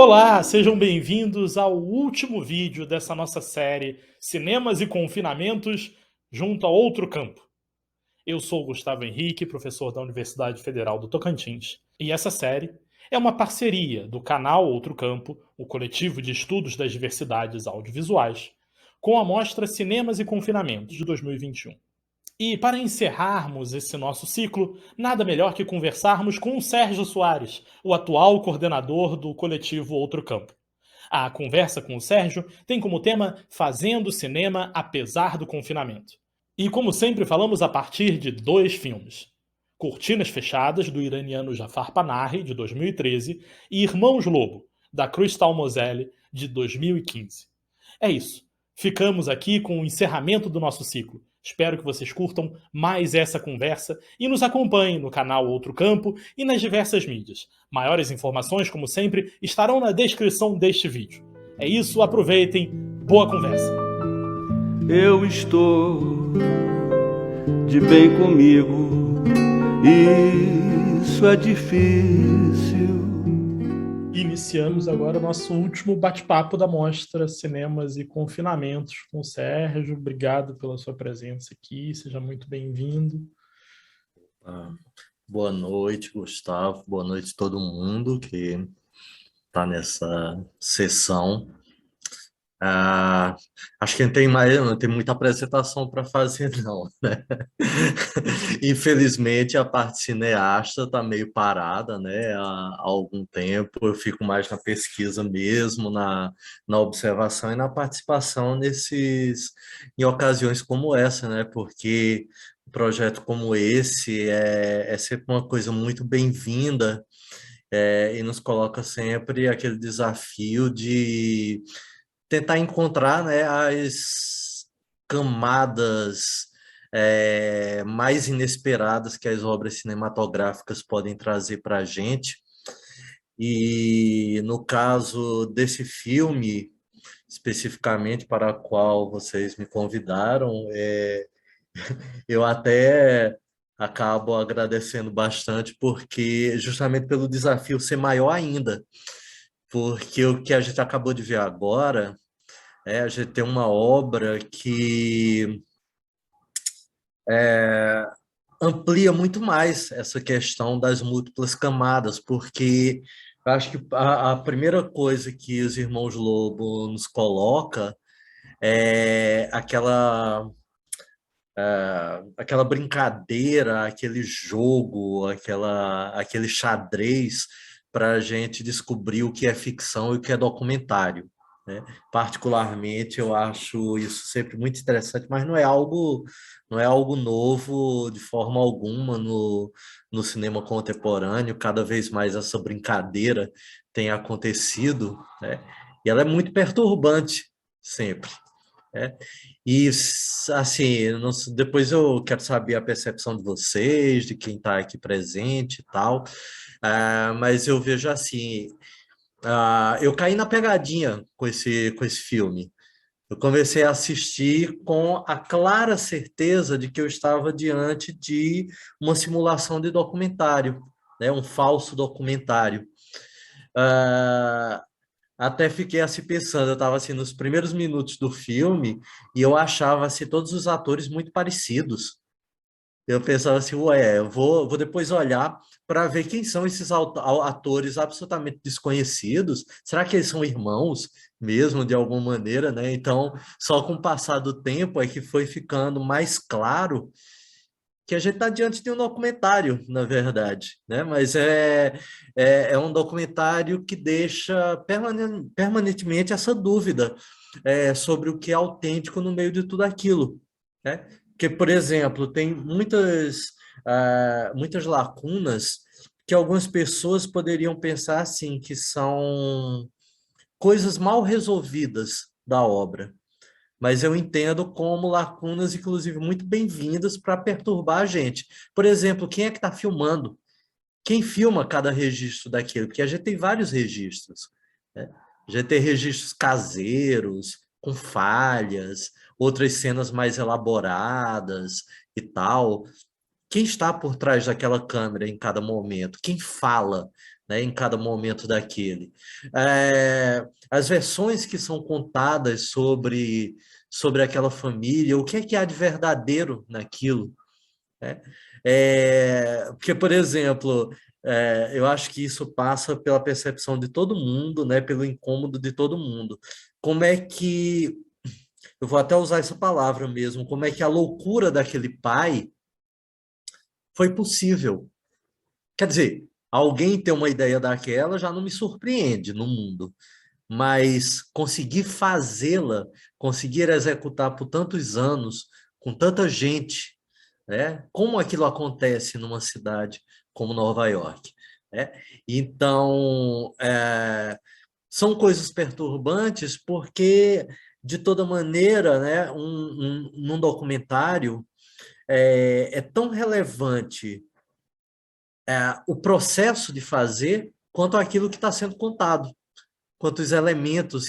Olá, sejam bem-vindos ao último vídeo dessa nossa série Cinemas e Confinamentos junto a Outro Campo. Eu sou o Gustavo Henrique, professor da Universidade Federal do Tocantins, e essa série é uma parceria do canal Outro Campo, o coletivo de estudos das diversidades audiovisuais, com a mostra Cinemas e Confinamentos de 2021. E para encerrarmos esse nosso ciclo, nada melhor que conversarmos com o Sérgio Soares, o atual coordenador do coletivo Outro Campo. A conversa com o Sérgio tem como tema Fazendo Cinema Apesar do Confinamento. E como sempre falamos a partir de dois filmes. Cortinas Fechadas, do iraniano Jafar Panahi, de 2013, e Irmãos Lobo, da Crystal Moselle, de 2015. É isso. Ficamos aqui com o encerramento do nosso ciclo. Espero que vocês curtam mais essa conversa e nos acompanhem no canal Outro Campo e nas diversas mídias. Maiores informações, como sempre, estarão na descrição deste vídeo. É isso, aproveitem. Boa conversa. Eu estou de bem comigo, isso é difícil. Iniciamos agora o nosso último bate-papo da mostra Cinemas e Confinamentos com o Sérgio. Obrigado pela sua presença aqui, seja muito bem-vindo. Boa noite, Gustavo. Boa noite a todo mundo que está nessa sessão. Acho que não tem muita apresentação para fazer, não, né? Infelizmente, a parte cineasta está meio parada, né? Há algum tempo. Eu fico mais na pesquisa mesmo, na observação e na participação em ocasiões como essa, né? Porque um projeto como esse é sempre uma coisa muito bem-vinda, e nos coloca sempre aquele desafio de tentar encontrar, né, as camadas mais inesperadas que as obras cinematográficas podem trazer para a gente. E no caso desse filme, especificamente para o qual vocês me convidaram, eu até acabo agradecendo bastante, porque justamente pelo desafio ser maior ainda, porque o que a gente acabou de ver agora a gente tem uma obra que amplia muito mais essa questão das múltiplas camadas, porque eu acho que a primeira coisa que os Irmãos Lobo nos coloca é aquela brincadeira, aquele jogo, aquele xadrez para a gente descobrir o que é ficção e o que é documentário, né? Particularmente, eu acho isso sempre muito interessante, mas não é algo novo de forma alguma no cinema contemporâneo. Cada vez mais essa brincadeira tem acontecido, né? E ela é muito perturbante sempre, né? E, assim, depois eu quero saber a percepção de vocês, de quem está aqui presente e tal. Mas eu vejo assim, eu caí na pegadinha com esse filme. Eu comecei a assistir com a clara certeza de que eu estava diante de uma simulação de documentário, né? Um falso documentário. Até fiquei assim pensando, eu estava assim nos primeiros minutos do filme e eu achava assim todos os atores muito parecidos. Eu pensava assim, ué, vou depois olhar para ver quem são esses atores absolutamente desconhecidos. Será que eles são irmãos mesmo, de alguma maneira, né? Então, só com o passar do tempo é que foi ficando mais claro que a gente está diante de um documentário, na verdade, né? Mas é um documentário que deixa permanentemente essa dúvida sobre o que é autêntico no meio de tudo aquilo, né? Porque, por exemplo, tem muitas lacunas que algumas pessoas poderiam pensar assim, que são coisas mal resolvidas da obra, mas eu entendo como lacunas, inclusive, muito bem-vindas para perturbar a gente. Por exemplo, quem é que está filmando? Quem filma cada registro daquilo? Porque a gente tem vários registros, né? A gente tem registros caseiros, com falhas, outras cenas mais elaboradas e tal, quem está por trás daquela câmera em cada momento, quem fala, né, em cada momento daquele. As versões que são contadas sobre aquela família, o que é que há de verdadeiro naquilo, né? Porque, por exemplo, eu acho que isso passa pela percepção de todo mundo, né, pelo incômodo de todo mundo. Como é que, eu vou até usar essa palavra mesmo, como é que a loucura daquele pai foi possível? Quer dizer, alguém ter uma ideia daquela já não me surpreende no mundo, mas conseguir fazê-la, conseguir executar por tantos anos, com tanta gente, né? Como aquilo acontece numa cidade como Nova York, né? Então, são coisas perturbantes porque, de toda maneira, né, num documentário é tão relevante o processo de fazer quanto aquilo que está sendo contado, quanto os elementos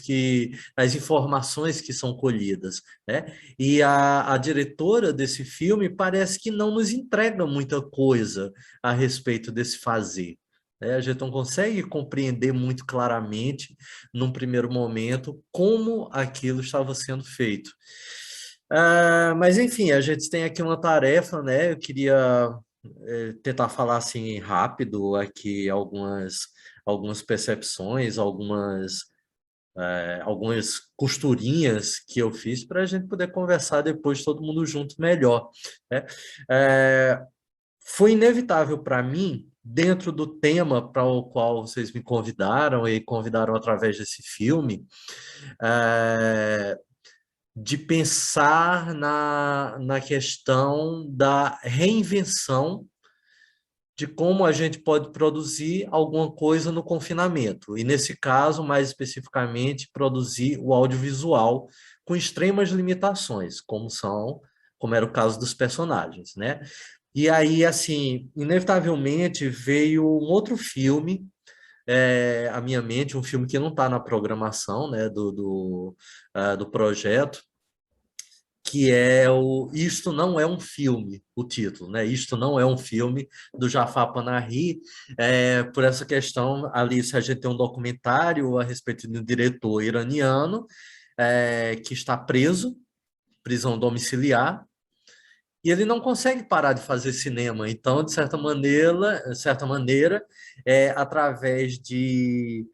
as informações que são colhidas, né? E a diretora desse filme parece que não nos entrega muita coisa a respeito desse fazer, né? A gente não consegue compreender muito claramente, num primeiro momento, como aquilo estava sendo feito. Mas, enfim, a gente tem aqui uma tarefa, né? Eu queria tentar falar assim rápido aqui algumas percepções, algumas costurinhas que eu fiz para a gente poder conversar depois todo mundo junto melhor, né? Foi inevitável para mim, dentro do tema para o qual vocês me convidaram e convidaram através desse filme, de pensar na questão da reinvenção de como a gente pode produzir alguma coisa no confinamento. E, nesse caso, mais especificamente, produzir o audiovisual com extremas limitações, como era o caso dos personagens, né? E aí, assim, inevitavelmente veio um outro filme à minha mente, um filme que não está na programação, né, do projeto, que é o Isto Não É um Filme, o título, né? Isto Não É um Filme, do Jafar Panahi, por essa questão, ali, se a gente tem um documentário a respeito de um diretor iraniano que está preso, prisão domiciliar, e ele não consegue parar de fazer cinema. Então, de certa maneira, através de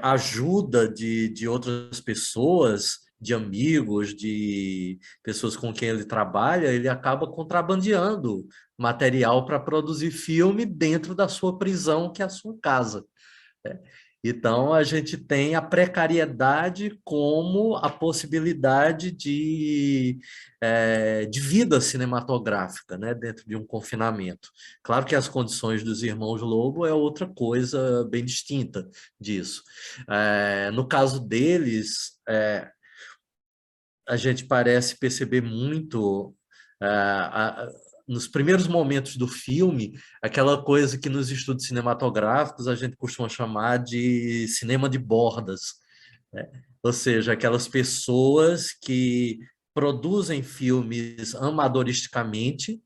ajuda de outras pessoas, de amigos, de pessoas com quem ele trabalha, ele acaba contrabandeando material para produzir filme dentro da sua prisão, que é a sua casa, né? Então, a gente tem a precariedade como a possibilidade de vida cinematográfica, né, dentro de um confinamento. Claro que as condições dos Irmãos Lobo é outra coisa bem distinta disso. No caso deles, a gente parece perceber muito nos primeiros momentos do filme, aquela coisa que nos estudos cinematográficos a gente costuma chamar de cinema de bordas, né? Ou seja, aquelas pessoas que produzem filmes amadoristicamente,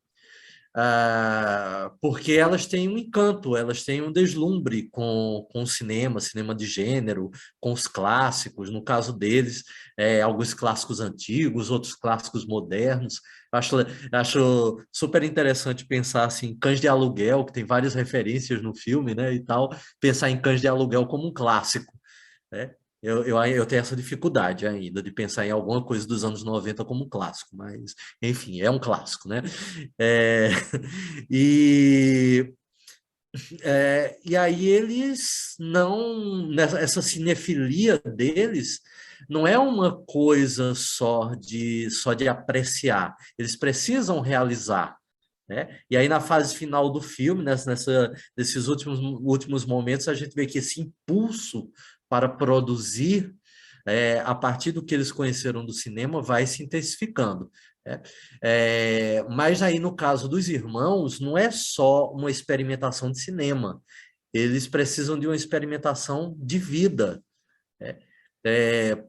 porque elas têm um encanto, elas têm um deslumbre com o cinema de gênero, com os clássicos, no caso deles, alguns clássicos antigos, outros clássicos modernos. Acho, acho super interessante pensar assim, Cães de Aluguel, que tem várias referências no filme, né, e tal, pensar em Cães de Aluguel como um clássico, né? Eu tenho essa dificuldade ainda de pensar em alguma coisa dos anos 90 como um clássico, mas, enfim, é um clássico, né? É, e, e aí eles não... Essa cinefilia deles não é uma coisa só de apreciar, eles precisam realizar, né? E aí, na fase final do filme, nesses últimos momentos, a gente vê que esse impulso para produzir, a partir do que eles conheceram do cinema, vai se intensificando, né? Mas aí, no caso dos irmãos, não é só uma experimentação de cinema, eles precisam de uma experimentação de vida, né?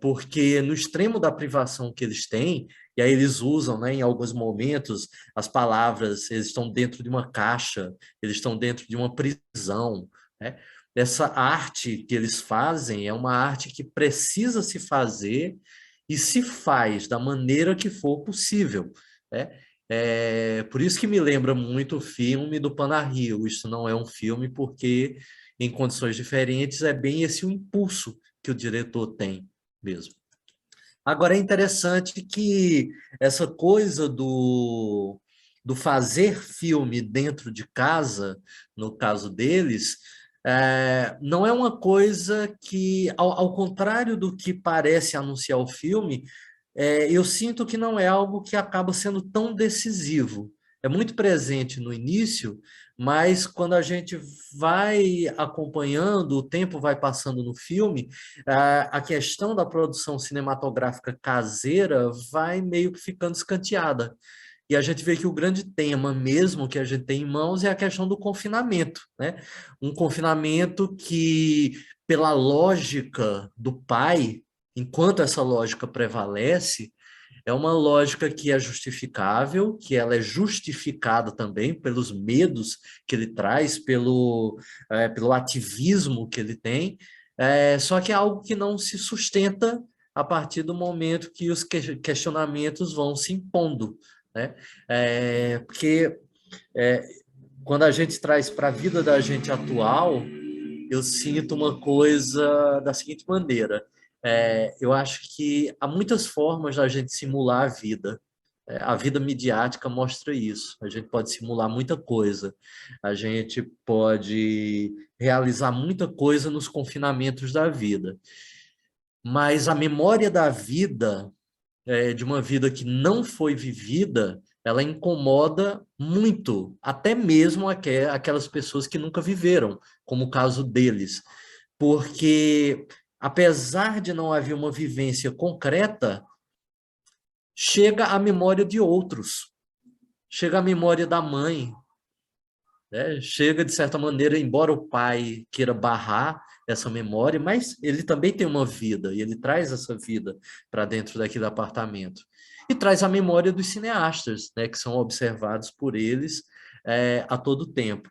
Porque no extremo da privação que eles têm, E aí eles usam, né, em alguns momentos, as palavras, eles estão dentro de uma caixa, eles estão dentro de uma prisão, né? Essa arte que eles fazem é uma arte que precisa se fazer e se faz da maneira que for possível, né? Por isso que me lembra muito o filme do Panario. Isso não é um filme porque, em condições diferentes, é bem esse o impulso que o diretor tem mesmo. Agora, é interessante que essa coisa do fazer filme dentro de casa, no caso deles, não é uma coisa que, ao contrário do que parece anunciar o filme, eu sinto que não é algo que acaba sendo tão decisivo. É muito presente no início, mas quando a gente vai acompanhando, o tempo vai passando no filme, a questão da produção cinematográfica caseira vai meio que ficando escanteada. E a gente vê que o grande tema mesmo que a gente tem em mãos é a questão do confinamento, né? Um confinamento que, pela lógica do pai, enquanto essa lógica prevalece, é uma lógica que é justificável, que ela é justificada também pelos medos que ele traz, pelo ativismo que ele tem, só que é algo que não se sustenta a partir do momento que os questionamentos vão se impondo, né? Porque é, quando a gente traz para a vida da gente atual, eu sinto uma coisa da seguinte maneira. Eu acho que há muitas formas da gente simular a vida. A vida midiática mostra isso. A gente pode simular muita coisa. A gente pode realizar muita coisa nos confinamentos da vida. Mas a memória da vida, de uma vida que não foi vivida, ela incomoda muito, até mesmo aquelas pessoas que nunca viveram, como o caso deles. Porque, apesar de não haver uma vivência concreta, chega à memória de outros, chega à memória da mãe, né? Chega, de certa maneira, embora o pai queira barrar essa memória, mas ele também tem uma vida, e ele traz essa vida para dentro daquele apartamento. E traz a memória dos cineastas, né, que são observados por eles a todo tempo.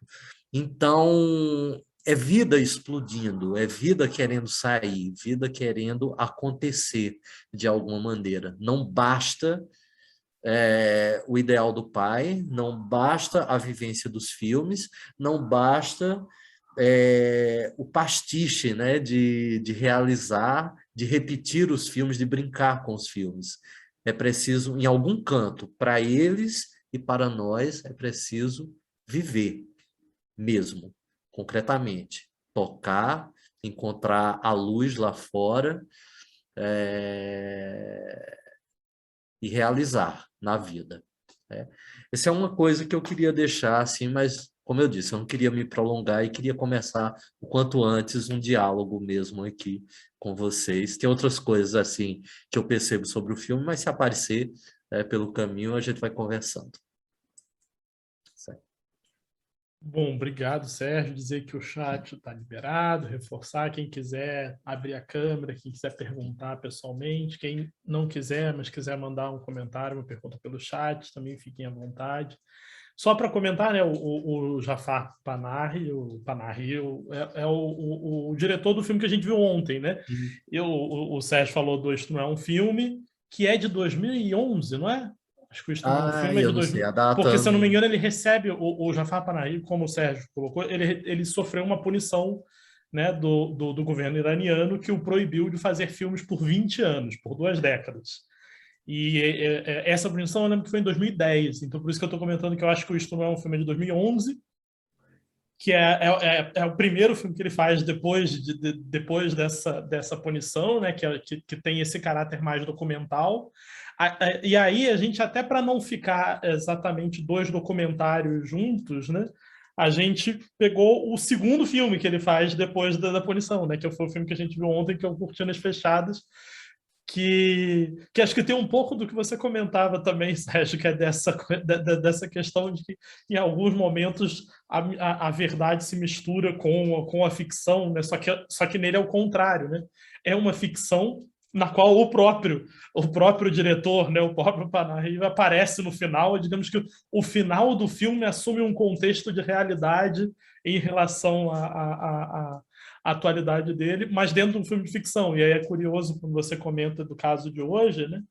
Então, é vida explodindo, é vida querendo sair, vida querendo acontecer de alguma maneira. Não basta o ideal do pai, não basta a vivência dos filmes, não basta o pastiche, né, de realizar, de repetir os filmes, de brincar com os filmes. É preciso, em algum canto, para eles e para nós, é preciso viver mesmo, concretamente. Tocar, encontrar a luz lá fora, e realizar na vida, né? Essa é uma coisa que eu queria deixar assim, mas como eu disse, eu não queria me prolongar e queria começar o quanto antes um diálogo mesmo aqui com vocês. Tem outras coisas assim que eu percebo sobre o filme, mas se aparecer pelo caminho, a gente vai conversando. Certo. Bom, obrigado, Sérgio. Dizer que o chat está liberado, reforçar quem quiser abrir a câmera, quem quiser perguntar pessoalmente, quem não quiser, mas quiser mandar um comentário, uma pergunta pelo chat, também fiquem à vontade. Só para comentar, né, o Jafar Panahi, é o diretor do filme que a gente viu ontem, né? E o Sérgio falou do Isto Não É Um Filme, que é de 2011, não é? Acho que o Isto Não É Um Filme é Eu de não sei, 2000, a data... porque, se eu não me engano, ele recebe, o Jafar Panahi, como o Sérgio colocou, ele sofreu uma punição, né, do governo iraniano que o proibiu de fazer filmes por 20 anos, por 2 décadas. E essa punição eu lembro que foi em 2010, então por isso que eu estou comentando que eu acho que o Isto Não É Um Filme de 2011, que é o primeiro filme que ele faz depois dessa punição, né, que tem esse caráter mais documental. E aí a gente, até para não ficar exatamente 2 documentários juntos, né, a gente pegou o segundo filme que ele faz depois da punição, né, que foi o filme que a gente viu ontem, que é o Cortinas Fechadas, que acho que tem um pouco do que você comentava também, Sérgio, que é dessa questão de que, em alguns momentos, a verdade se mistura com a ficção, né? Só que nele é o contrário, né? É uma ficção na qual o próprio diretor, né, o próprio Panahiva, aparece no final. Digamos que o final do filme assume um contexto de realidade em relação à atualidade dele, mas dentro de um filme de ficção. E aí é curioso quando você comenta do caso de hoje, né,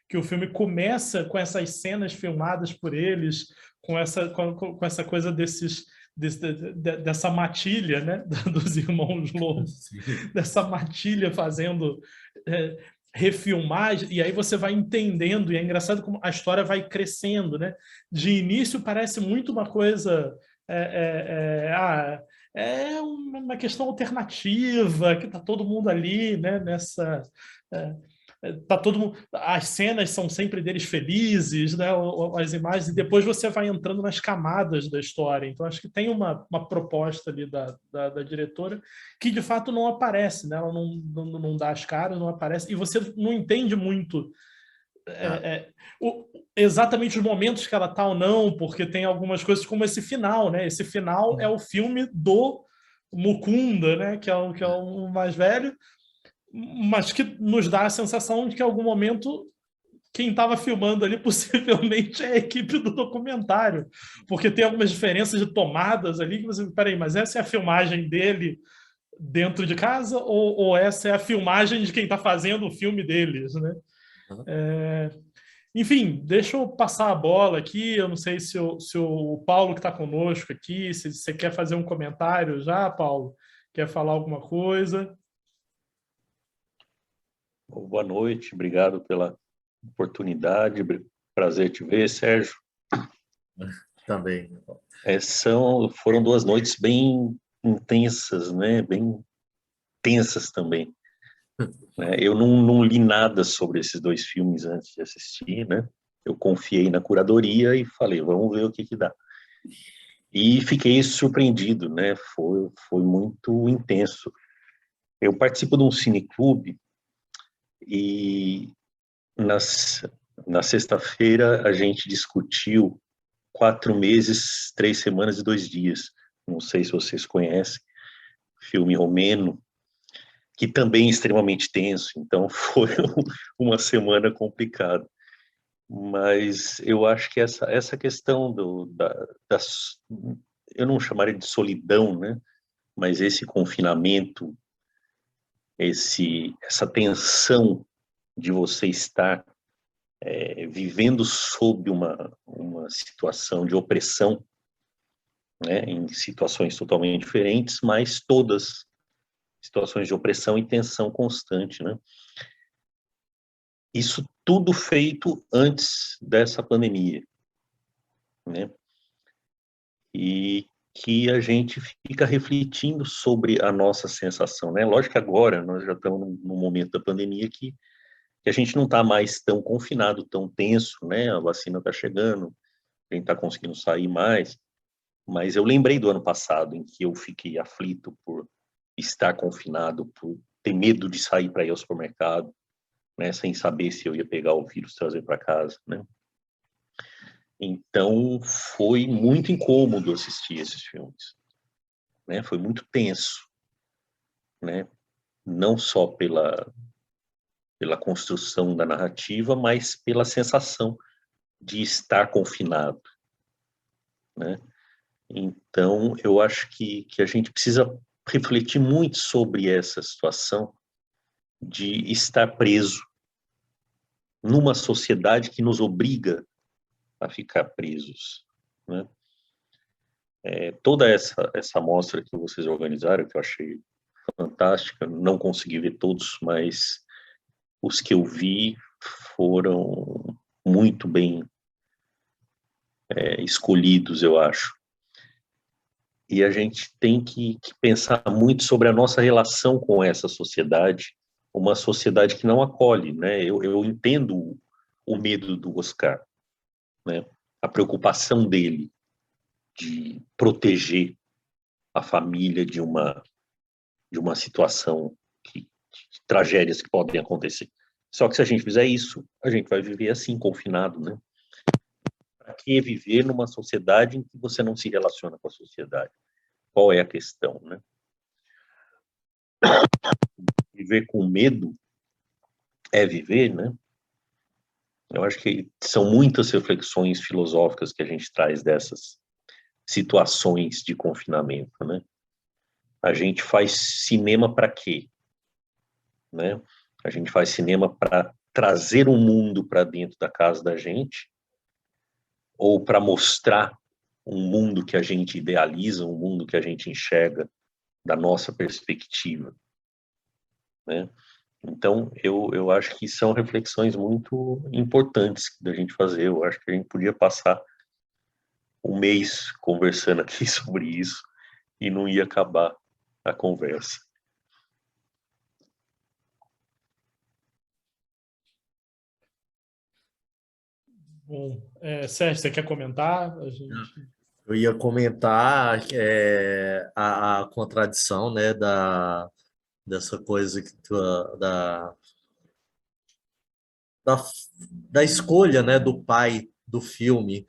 que o filme começa com essas cenas filmadas por eles, com essa coisa dessa matilha, né, dos irmãos Lobo, Sim. dessa matilha fazendo refilmagem, e aí você vai entendendo, e é engraçado como a história vai crescendo, né? De início parece muito uma coisa uma questão alternativa, que tá todo mundo ali, né, nessa tá todo mundo, as cenas são sempre deles felizes, né, as imagens, e depois você vai entrando nas camadas da história. Então acho que tem uma proposta ali da diretora que de fato não aparece, né? Ela não dá as caras, não aparece, e você não entende muito Ah, exatamente os momentos que ela tá ou não, porque tem algumas coisas como esse final, né? Esse final é o filme do Mukunda, né? Que é o mais velho, mas que nos dá a sensação de que em algum momento quem estava filmando ali possivelmente é a equipe do documentário, porque tem algumas diferenças de tomadas ali que você, peraí, mas essa é a filmagem dele dentro de casa ou essa é a filmagem de quem está fazendo o filme deles, né? ah. Enfim, deixa eu passar a bola aqui. Eu não sei se o Paulo que está conosco aqui, se você quer fazer um comentário já, Paulo, quer falar alguma coisa? Boa noite, obrigado pela oportunidade, prazer te ver, Sérgio. Também. Foram 2 noites bem intensas, né? Bem tensas também. Né? Eu não li nada sobre esses 2 filmes antes de assistir, né? Eu confiei na curadoria e falei, vamos ver o que dá. E fiquei surpreendido, né? Foi muito intenso. Eu participo de um cineclube e na sexta-feira a gente discutiu 4 meses, 3 semanas e 2 dias. Não sei se vocês conhecem, filme romeno, que também é extremamente tenso, então foi uma semana complicada. Mas eu acho que essa questão eu não chamaria de solidão, né? Mas esse confinamento, essa tensão de você estar vivendo sob uma situação de opressão, né, em situações totalmente diferentes, mas todas situações de opressão e tensão constante, né? Isso tudo feito antes dessa pandemia, né? E que a gente fica refletindo sobre a nossa sensação, né? Lógico que agora nós já estamos num momento da pandemia que a gente não está mais tão confinado, tão tenso, né? A vacina está chegando, a gente está conseguindo sair mais, mas eu lembrei do ano passado em que eu fiquei aflito por estar confinado, por ter medo de sair para ir ao supermercado, né, sem saber se eu ia pegar o vírus e trazer para casa, né? Então foi muito incômodo assistir esses filmes, né? Foi muito tenso, né? Não só pela construção da narrativa, mas pela sensação de estar confinado, né? Então eu acho que a gente precisa refletir muito sobre essa situação de estar preso numa sociedade que nos obriga a ficar presos, né? Toda essa mostra que vocês organizaram, que eu achei fantástica, não consegui ver todos, mas os que eu vi foram muito bem escolhidos, eu acho. E a gente tem que pensar muito sobre a nossa relação com essa sociedade, uma sociedade que não acolhe, né? Eu entendo o medo do Oscar, né? A preocupação dele de proteger a família de uma situação de tragédias que podem acontecer. Só que se a gente fizer isso, a gente vai viver assim, confinado, né? Para que viver numa sociedade em que você não se relaciona com a sociedade? Qual é a questão, né? Viver com medo é viver, né? Eu acho que são muitas reflexões filosóficas que a gente traz dessas situações de confinamento, né? A gente faz cinema para quê? Né? A gente faz cinema para trazer o mundo para dentro da casa da gente, ou para mostrar um mundo que a gente idealiza, um mundo que a gente enxerga da nossa perspectiva, né? Então, eu acho que são reflexões muito importantes da gente fazer. Eu acho que a gente podia passar um mês conversando aqui sobre isso e não ia acabar a conversa. Bom, Sérgio, você quer comentar? Eu ia comentar a contradição, né, dessa coisa da, da escolha, né, do pai do filme,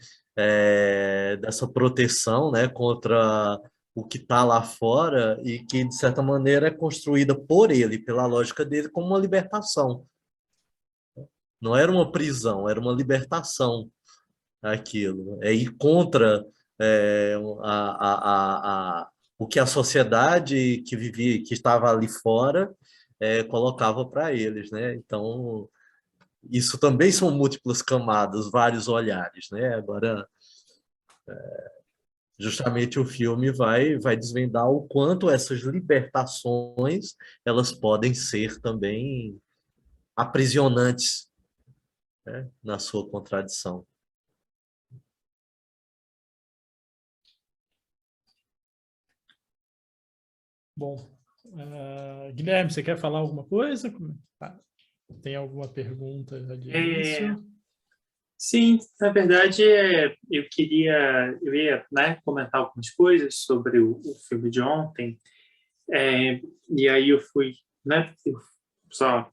dessa proteção, né, contra o que está lá fora e que, de certa maneira, é construída por ele, pela lógica dele, como uma libertação. Não era uma prisão, era uma libertação aquilo. É ir contra é, o que a sociedade que vivia, que estava ali fora, colocava para eles, né? Então, isso também são múltiplas camadas, vários olhares, né? Agora, justamente o filme vai desvendar o quanto essas libertações elas podem ser também aprisionantes, né? Na sua contradição. Bom, Guilherme, você quer falar alguma coisa? Tem alguma pergunta de início? Sim, na verdade, eu ia, né, comentar algumas coisas sobre o filme de ontem, e aí eu fui, né, eu só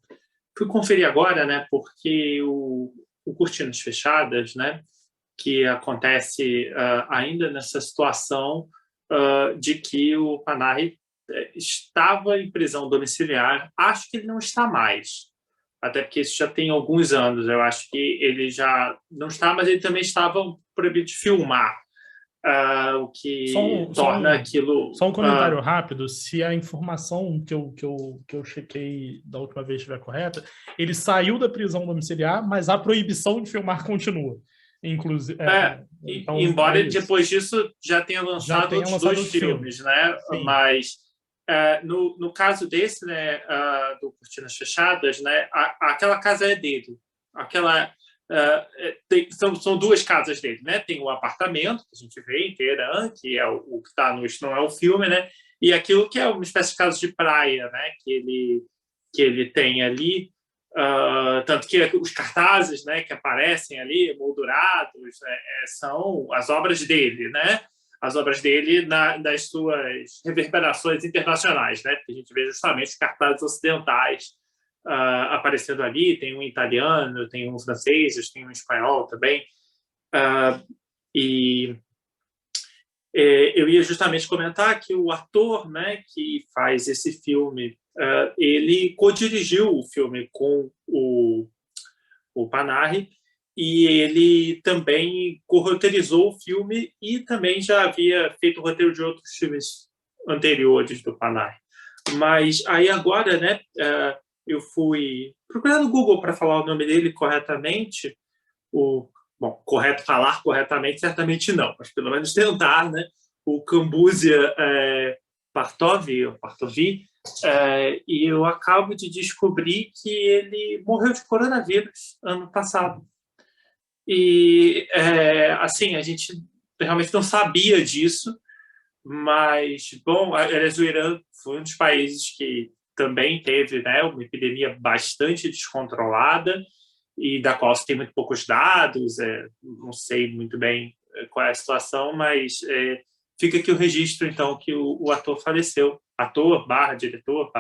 fui conferir agora, né, porque o Cortinas Fechadas, né, que acontece ainda nessa situação de que o Panahi estava em prisão domiciliar. Acho que ele não está mais, até porque isso já tem alguns anos. Eu acho que ele já não está, mas ele também estava proibido de filmar, o que torna aquilo... Só um comentário rápido, se a informação que eu chequei da última vez estiver correta, ele saiu da prisão domiciliar, mas a proibição de filmar continua. Inclusive, então, embora depois disso já tenha lançado outros dois filmes, né? Sim. Mas no caso desse, né, do Cortinas Fechadas, né, aquela casa é dele. São duas casas dele, né? Tem o apartamento que a gente vê em Teherã, que é o que está no Não É o Filme, né? E aquilo que é uma espécie de casa de praia, né? Que ele tem ali. Tanto que os cartazes, né, que aparecem ali, moldurados, são as obras dele, né? As obras dele das suas reverberações internacionais, né? Porque a gente vê justamente os cartazes ocidentais aparecendo ali. Tem um italiano, tem um francês, tem um espanhol também. Eu ia justamente comentar que o ator, né, que faz esse filme, ele co-dirigiu o filme com o Panahi, e ele também co-roteirizou o filme e também já havia feito o roteiro de outros filmes anteriores do Panahi. Mas aí agora, né, eu fui procurar no Google para falar o nome dele corretamente. Bom, falar corretamente, certamente não, mas pelo menos tentar, né? O Kambuzia Partovi, e eu acabo de descobrir que ele morreu de coronavírus ano passado. E, assim, a gente realmente não sabia disso, mas, bom, o Irã foi um dos países que também teve, né, uma epidemia bastante descontrolada e da qual se tem muito poucos dados. Não sei muito bem qual é a situação, mas fica aqui o registro, então, que o ator faleceu, diretor,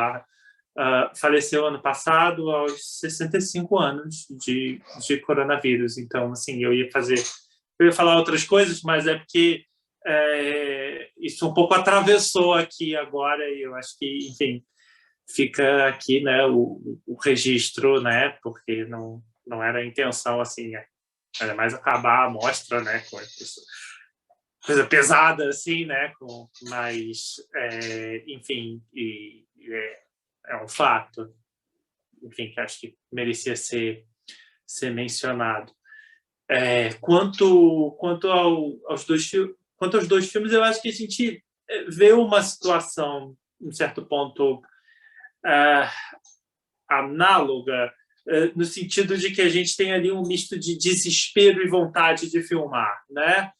faleceu ano passado aos 65 anos de coronavírus. Então, assim, eu ia falar outras coisas, mas é porque isso um pouco atravessou aqui agora, e eu acho que, enfim, fica aqui, né, o registro, né, porque não era a intenção, assim, era mais acabar a mostra, né, com isso, coisa pesada, assim, né, mas, enfim, é um fato, enfim, que acho que merecia ser mencionado. Quanto aos dois filmes, eu acho que a gente vê uma situação, em certo ponto, análoga, no sentido de que a gente tem ali um misto de desespero e vontade de filmar, né?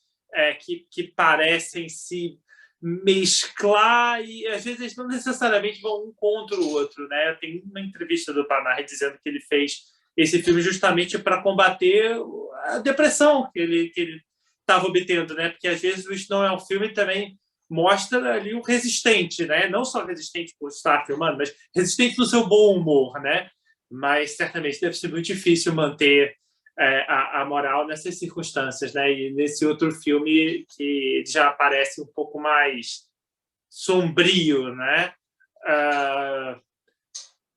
Que parecem se mesclar e às vezes eles não necessariamente vão um contra o outro, né? Tem uma entrevista do Panahi dizendo que ele fez esse filme justamente para combater a depressão que ele estava obtendo, né? Porque às vezes Isso Não É um Filme também mostra ali o resistente, né? Não só resistente por estar filmando, mas resistente no seu bom humor, né? Mas certamente deve ser muito difícil manter a moral nessas circunstâncias, né? E nesse outro filme que já aparece um pouco mais sombrio, né?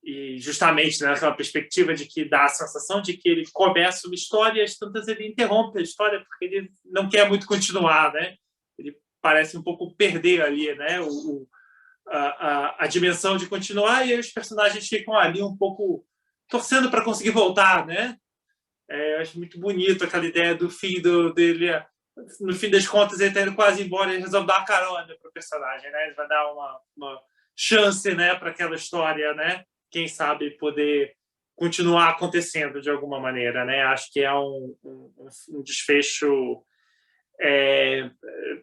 E justamente naquela perspectiva de que dá a sensação de que ele começa uma história e às tantas ele interrompe a história porque ele não quer muito continuar, né? Ele parece um pouco perder ali, né? A dimensão de continuar, e aí os personagens ficam ali um pouco torcendo para conseguir voltar, né? Eu acho muito bonito aquela ideia do fim dele. No fim das contas, ele está indo quase embora e ele resolve dar uma carona para o personagem, né? Ele vai dar uma chance, né, para aquela história, né? Quem sabe poder continuar acontecendo de alguma maneira, né? Acho que é um desfecho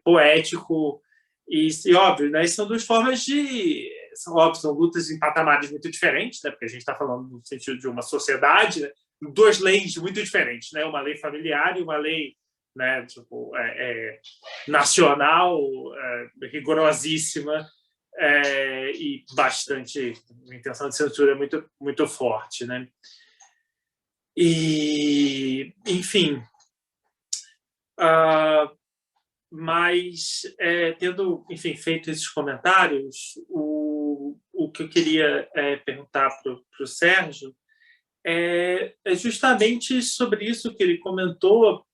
poético e óbvio, né? São duas formas são lutas em patamares muito diferentes, né? Porque a gente está falando no sentido de uma sociedade, né? Duas leis muito diferentes, né? Uma lei familiar e uma lei, né, tipo, nacional, rigorosíssima, e bastante intenção de censura muito, muito forte, né? E, enfim, mas tendo, enfim, feito esses comentários, o que eu queria perguntar para o Sérgio é justamente sobre isso que ele comentou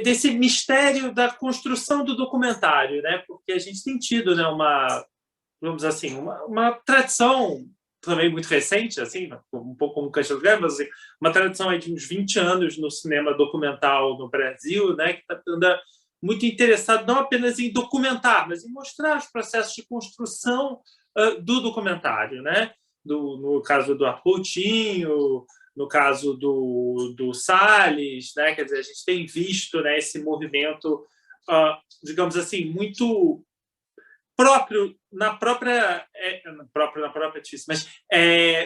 desse mistério da construção do documentário, né? Porque a gente tem tido, né, vamos dizer assim, uma tradição também muito recente, assim, um pouco como o Castelo Grande, mas assim, uma tradição aí de uns 20 anos no cinema documental no Brasil, né, que está muito interessado não apenas em documentar, mas em mostrar os processos de construção do documentário, né? No caso do Eduardo Coutinho, no caso do Salles, né? Quer dizer, a gente tem visto, né, esse movimento, digamos assim, muito próprio na própria mas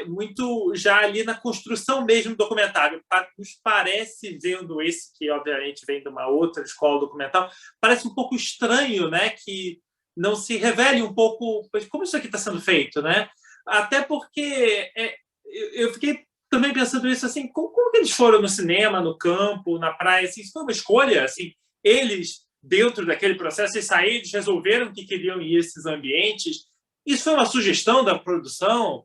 muito já ali na construção mesmo do documentário. Nos parece, vendo esse que obviamente vem de uma outra escola documental, parece um pouco estranho, né, que não se revele um pouco como isso aqui está sendo feito, né? Até porque eu fiquei também pensando isso, assim, como que eles foram no cinema, no campo, na praia, assim, isso foi uma escolha, assim, eles, dentro daquele processo, eles saíram, eles resolveram que queriam ir a esses ambientes, isso foi uma sugestão da produção,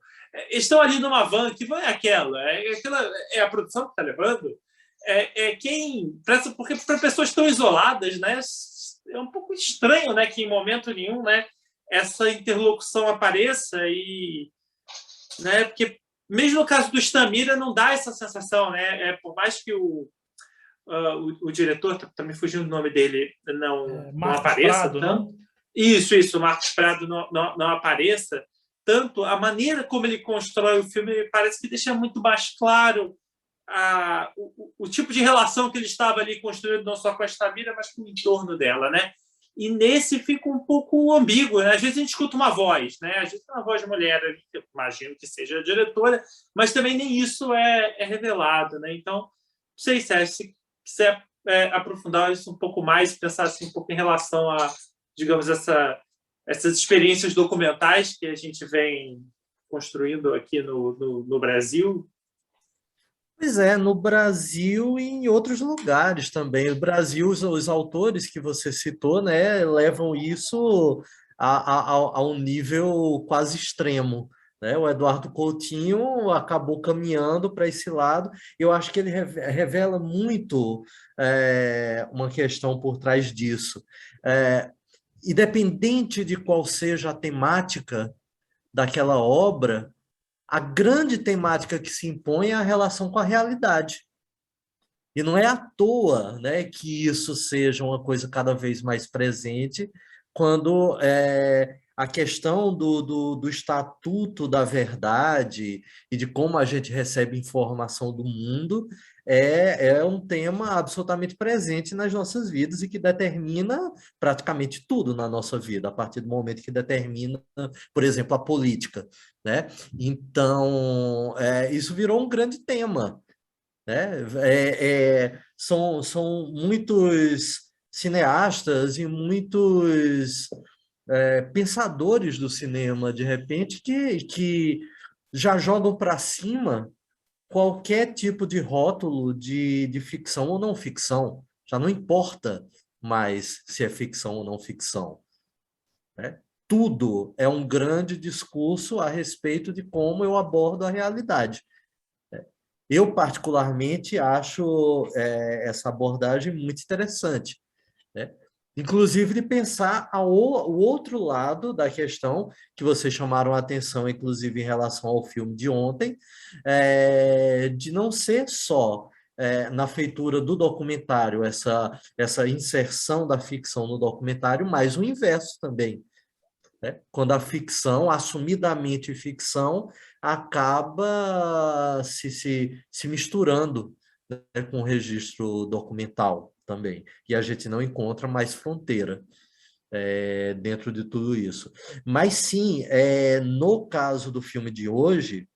eles estão ali numa van, que van é aquela? Aquela é a produção que está levando? Porque para pessoas tão isoladas, né, é um pouco estranho, né, que em momento nenhum, né, essa interlocução apareça e, né, porque mesmo no caso do Stamira não dá essa sensação, né, por mais que o diretor, tá me fugindo o nome dele, não apareça Prado, tanto. Não? Isso, o Marcos Prado não apareça tanto, a maneira como ele constrói o filme parece que deixa muito mais claro o tipo de relação que ele estava ali construindo, não só com a Stamira, mas com o entorno dela, né? E nesse fica um pouco ambíguo, né? Às vezes a gente escuta uma voz, né? Às vezes é uma voz de mulher, eu imagino que seja a diretora, mas também nem isso é revelado, né? Então, não sei, Sérgio, se quiser aprofundar isso um pouco mais, pensar assim, um pouco em relação a, digamos, essas experiências documentais que a gente vem construindo aqui no Brasil. Pois é, no Brasil e em outros lugares também. No Brasil, os autores que você citou, né, levam isso a um nível quase extremo, né? O Eduardo Coutinho acabou caminhando para esse lado. Eu acho que ele revela muito uma questão por trás disso. Independente de qual seja a temática daquela obra, a grande temática que se impõe é a relação com a realidade. E não é à toa, né, que isso seja uma coisa cada vez mais presente quando a questão do estatuto da verdade e de como a gente recebe informação do mundo é um tema absolutamente presente nas nossas vidas e que determina praticamente tudo na nossa vida, a partir do momento que determina, por exemplo, a política, né? Então, isso virou um grande tema, né? São muitos cineastas e muitos pensadores do cinema, de repente, que já jogam para cima qualquer tipo de rótulo de ficção ou não ficção. Já não importa mais se é ficção ou não ficção, né? Tudo é um grande discurso a respeito de como eu abordo a realidade. Eu, particularmente, acho essa abordagem muito interessante, né? Inclusive de pensar o outro lado da questão, que vocês chamaram a atenção, inclusive em relação ao filme de ontem, de não ser só na feitura do documentário, essa inserção da ficção no documentário, mas o inverso também, né? Quando a ficção, assumidamente ficção, acaba se misturando, né, com o registro documental também. E a gente não encontra mais fronteira dentro de tudo isso. Mas sim, no caso do filme de hoje,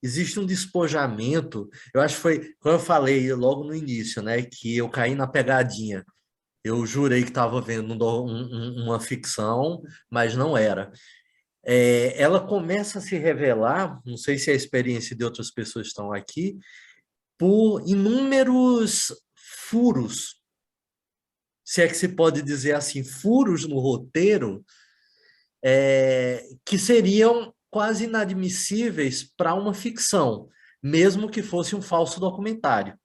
existe um despojamento. Eu acho que foi quando eu falei logo no início, né, que eu caí na pegadinha. Eu jurei que estava vendo uma ficção, mas não era. Ela começa a se revelar, não sei se é a experiência de outras pessoas que estão aqui, por inúmeros furos, se é que se pode dizer assim, furos no roteiro, que seriam quase inadmissíveis para uma ficção, mesmo que fosse um falso documentário,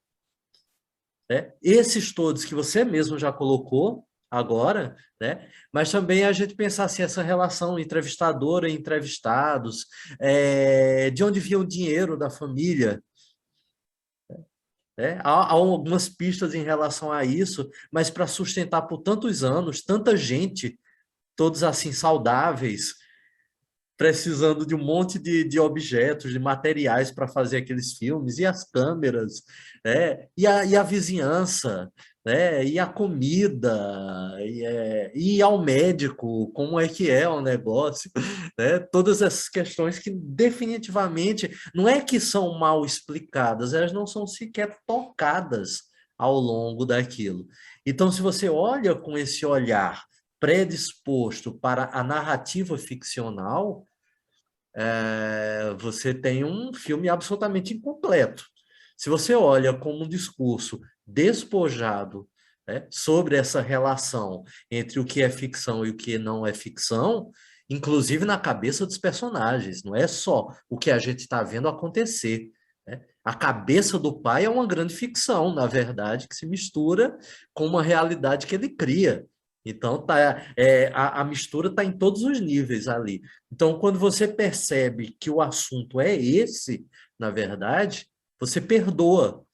né? Esses todos que você mesmo já colocou agora, né? Mas também a gente pensar assim, essa relação entrevistadora e entrevistados, de onde vinha o dinheiro da família, né? Há algumas pistas em relação a isso, mas para sustentar por tantos anos, tanta gente, todos assim saudáveis, precisando de um monte de objetos, de materiais para fazer aqueles filmes, e as câmeras, né? E a vizinhança, né? E a comida, e ao médico, como é o negócio, né? Todas essas questões que definitivamente não é que são mal explicadas, elas não são sequer tocadas ao longo daquilo. Então, se você olha com esse olhar predisposto para a narrativa ficcional, você tem um filme absolutamente incompleto. Se você olha como um discurso despojado, né, sobre essa relação entre o que é ficção e o que não é ficção, inclusive na cabeça dos personagens, não é só o que a gente está vendo acontecer, né? A cabeça do pai é uma grande ficção, na verdade, que se mistura com uma realidade que ele cria. Então, a mistura está em todos os níveis ali. Então, quando você percebe que o assunto é esse, na verdade, você perdoa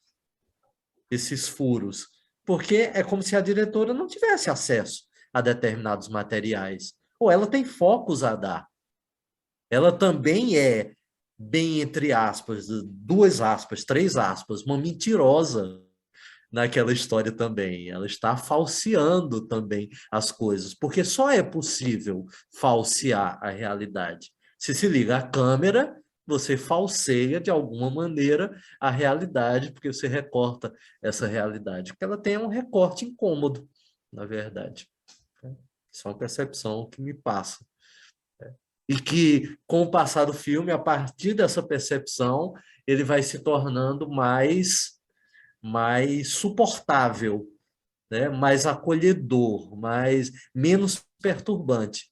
esses furos, porque é como se a diretora não tivesse acesso a determinados materiais, ou ela tem focos a dar. Ela também é, bem entre aspas, duas aspas, três aspas, uma mentirosa naquela história também. Ela está falseando também as coisas, porque só é possível falsear a realidade. Se liga a câmera, você falseia de alguma maneira a realidade, porque você recorta essa realidade. Porque ela tem um recorte incômodo, na verdade. Isso é uma percepção que me passa. E que, com o passar do filme, a partir dessa percepção, ele vai se tornando mais suportável né? Mais acolhedor, mais menos perturbante,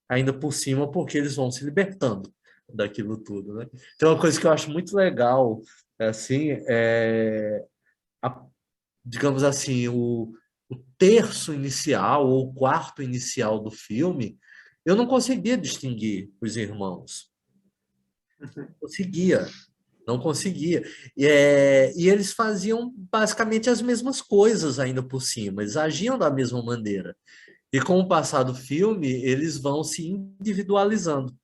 ainda por cima, porque eles vão se libertando daquilo tudo, né? Então, uma coisa que eu acho muito legal, assim, a- digamos assim, o terço inicial ou o quarto inicial do filme, eu não conseguia distinguir os irmãos. Conseguia, não conseguia. E eles faziam basicamente as mesmas coisas ainda por cima, eles agiam da mesma maneira. E com o passar do filme, eles vão se individualizando.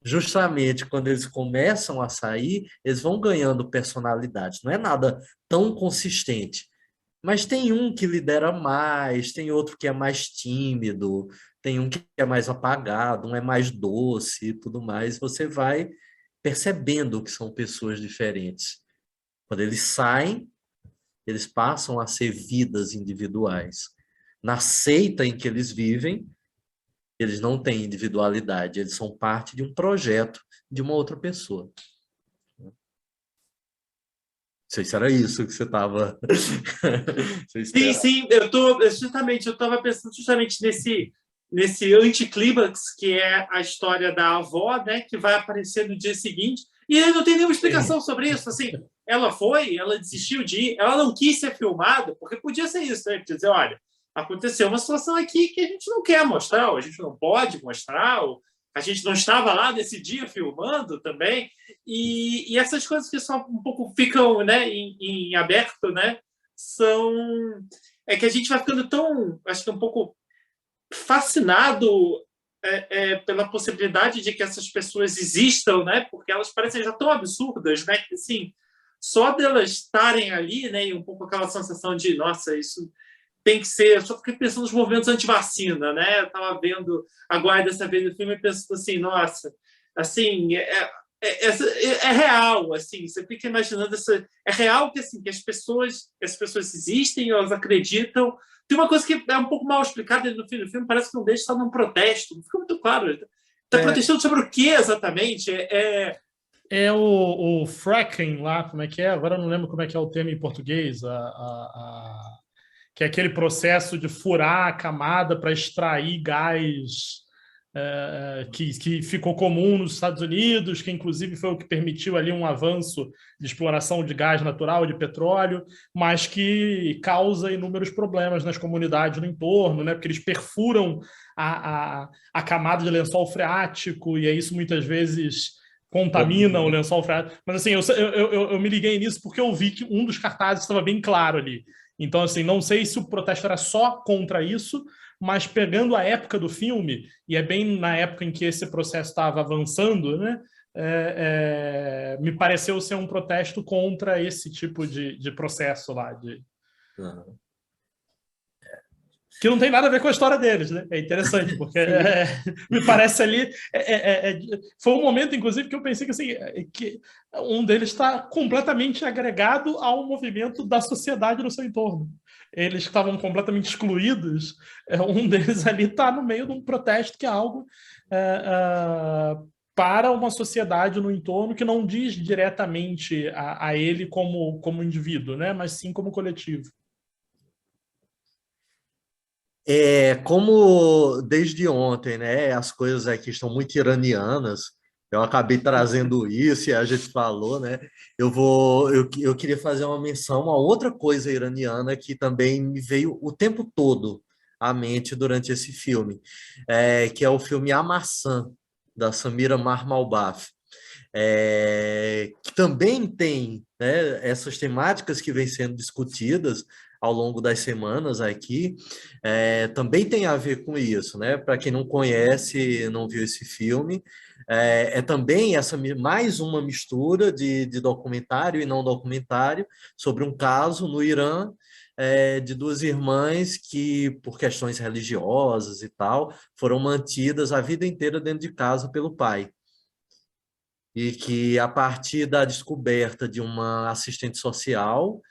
Justamente quando eles começam a sair, eles vão ganhando personalidade. Não é nada tão consistente. Mas tem um que lidera mais, tem outro que é mais tímido, tem um que é mais apagado, um é mais doce e tudo mais. Você vai percebendo que são pessoas diferentes. Quando eles saem, eles passam a ser vidas individuais. Na seita em que eles vivem, eles não têm individualidade, eles são parte de um projeto de uma outra pessoa. Não sei se era isso que você estava. Sim, sim, eu estava pensando justamente nesse anticlímax, que é a história da avó, né, que vai aparecer no dia seguinte, e aí não tem nenhuma explicação sobre isso, assim, ela desistiu de ir, ela não quis ser filmada, porque podia ser isso, né, dizer, olha, aconteceu uma situação aqui que a gente não quer mostrar, ou a gente não pode mostrar, ou a gente não estava lá nesse dia filmando também, e essas coisas que só um pouco ficam, né, em aberto, né, são que a gente vai ficando tão, acho que um pouco fascinado pela possibilidade de que essas pessoas existam, né? Porque elas parecem já tão absurdas, né? Que assim, só delas estarem ali, né? E um pouco aquela sensação de, nossa, isso tem que ser. Eu só fiquei pensando nos movimentos anti-vacina, né? Eu estava vendo agora dessa vez o filme e pensando assim, nossa, assim, é real, assim, você fica imaginando é real que assim que as pessoas existem, elas acreditam. Tem uma coisa que é um pouco mal explicada no fim do filme, parece que um deles está num protesto, não fica muito claro. Está protestando sobre o que exatamente? É o fracking lá, como é que é? Agora eu não lembro como é que é o termo em português. Que é aquele processo de furar a camada para extrair gás que ficou comum nos Estados Unidos, que inclusive foi o que permitiu ali um avanço de exploração de gás natural, de petróleo, mas que causa inúmeros problemas nas comunidades no entorno, né? Porque eles perfuram a camada de lençol freático, e é isso muitas vezes contamina o lençol freático. Mas assim, eu me liguei nisso porque eu vi que um dos cartazes estava bem claro ali. Então, assim, não sei se o protesto era só contra isso, mas pegando a época do filme, e é bem na época em que esse processo estava avançando, né? Me pareceu ser um protesto contra esse tipo de processo lá. Uhum. Que não tem nada a ver com a história deles, né? É interessante, porque me parece ali. Foi um momento, inclusive, que eu pensei que, assim, que um deles está completamente agregado ao movimento da sociedade no seu entorno. Eles estavam completamente excluídos. Um deles ali está no meio de um protesto que é algo para uma sociedade no entorno que não diz diretamente a ele como indivíduo, né? Mas sim como coletivo. Como desde ontem, né, as coisas aqui estão muito iranianas, eu acabei trazendo isso e a gente falou, né? Eu queria fazer uma menção a outra coisa iraniana que também me veio o tempo todo à mente durante esse filme, que é o filme A Maçã, da Samira Marmalbaf. Que também tem, né, essas temáticas que vêm sendo discutidas ao longo das semanas aqui, também tem a ver com isso, né? Para quem não conhece, não viu esse filme, também mais uma mistura de documentário e não documentário sobre um caso no Irã, de duas irmãs que, por questões religiosas e tal, foram mantidas a vida inteira dentro de casa pelo pai. E que, a partir da descoberta de uma assistente social,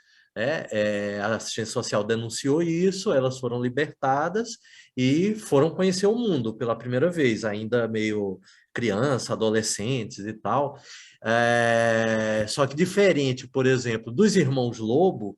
a assistente social denunciou isso, elas foram libertadas e foram conhecer o mundo pela primeira vez, ainda meio criança, adolescentes e tal. Só que diferente, por exemplo, dos Irmãos Lobo,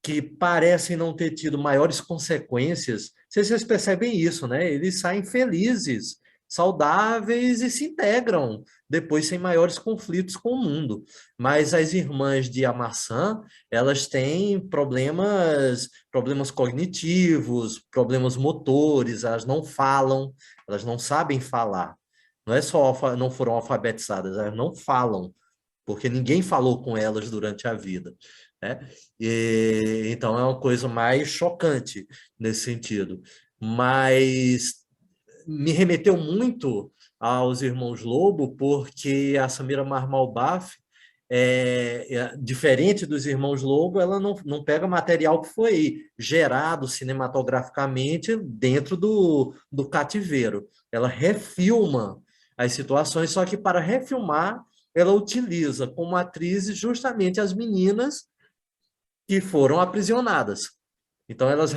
que parecem não ter tido maiores consequências, não sei se vocês percebem isso, né? Eles saem felizes, saudáveis e se integram depois sem maiores conflitos com o mundo. Mas as irmãs de Amarsan, elas têm problemas cognitivos, problemas motores, elas não falam, elas não sabem falar. Não é só não foram alfabetizadas, elas não falam, porque ninguém falou com elas durante a vida, né? Então é uma coisa mais chocante nesse sentido. Mas me remeteu muito aos Irmãos Lobo, porque a Samira Marmalbaf, diferente dos Irmãos Lobo, ela não pega material que foi gerado cinematograficamente dentro do cativeiro. Ela refilma as situações, só que para refilmar, ela utiliza como atrizes justamente as meninas que foram aprisionadas. Então, elas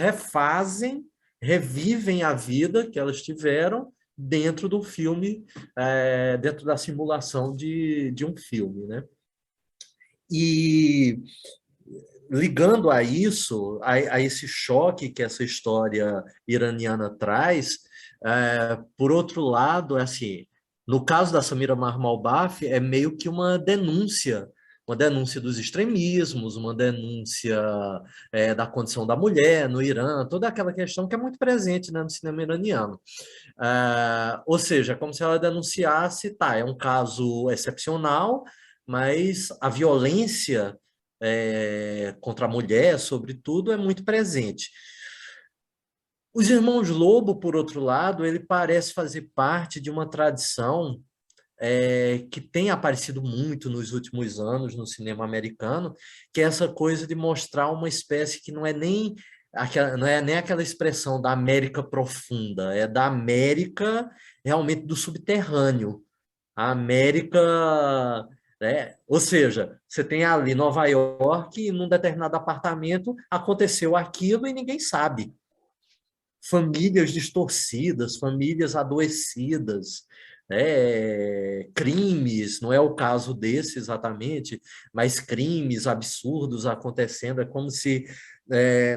revivem a vida que elas tiveram dentro do filme, dentro da simulação de um filme, né? E ligando a isso, a esse choque que essa história iraniana traz, por outro lado, assim, no caso da Samira Marmalbaf, é meio que uma denúncia dos extremismos, uma denúncia da condição da mulher no Irã, toda aquela questão que é muito presente, né, no cinema iraniano. Ou seja, como se ela denunciasse, tá, é um caso excepcional, mas a violência contra a mulher, sobretudo, é muito presente. Os Irmãos Lobo, por outro lado, ele parece fazer parte de uma tradição que tem aparecido muito nos últimos anos no cinema americano, que é essa coisa de mostrar uma espécie que não é nem aquela expressão da América profunda, é da América realmente do subterrâneo. A América, né? Ou seja, você tem ali Nova York e num determinado apartamento aconteceu aquilo e ninguém sabe. Famílias distorcidas, famílias adoecidas, crimes, não é o caso desse exatamente, mas crimes absurdos acontecendo, é como se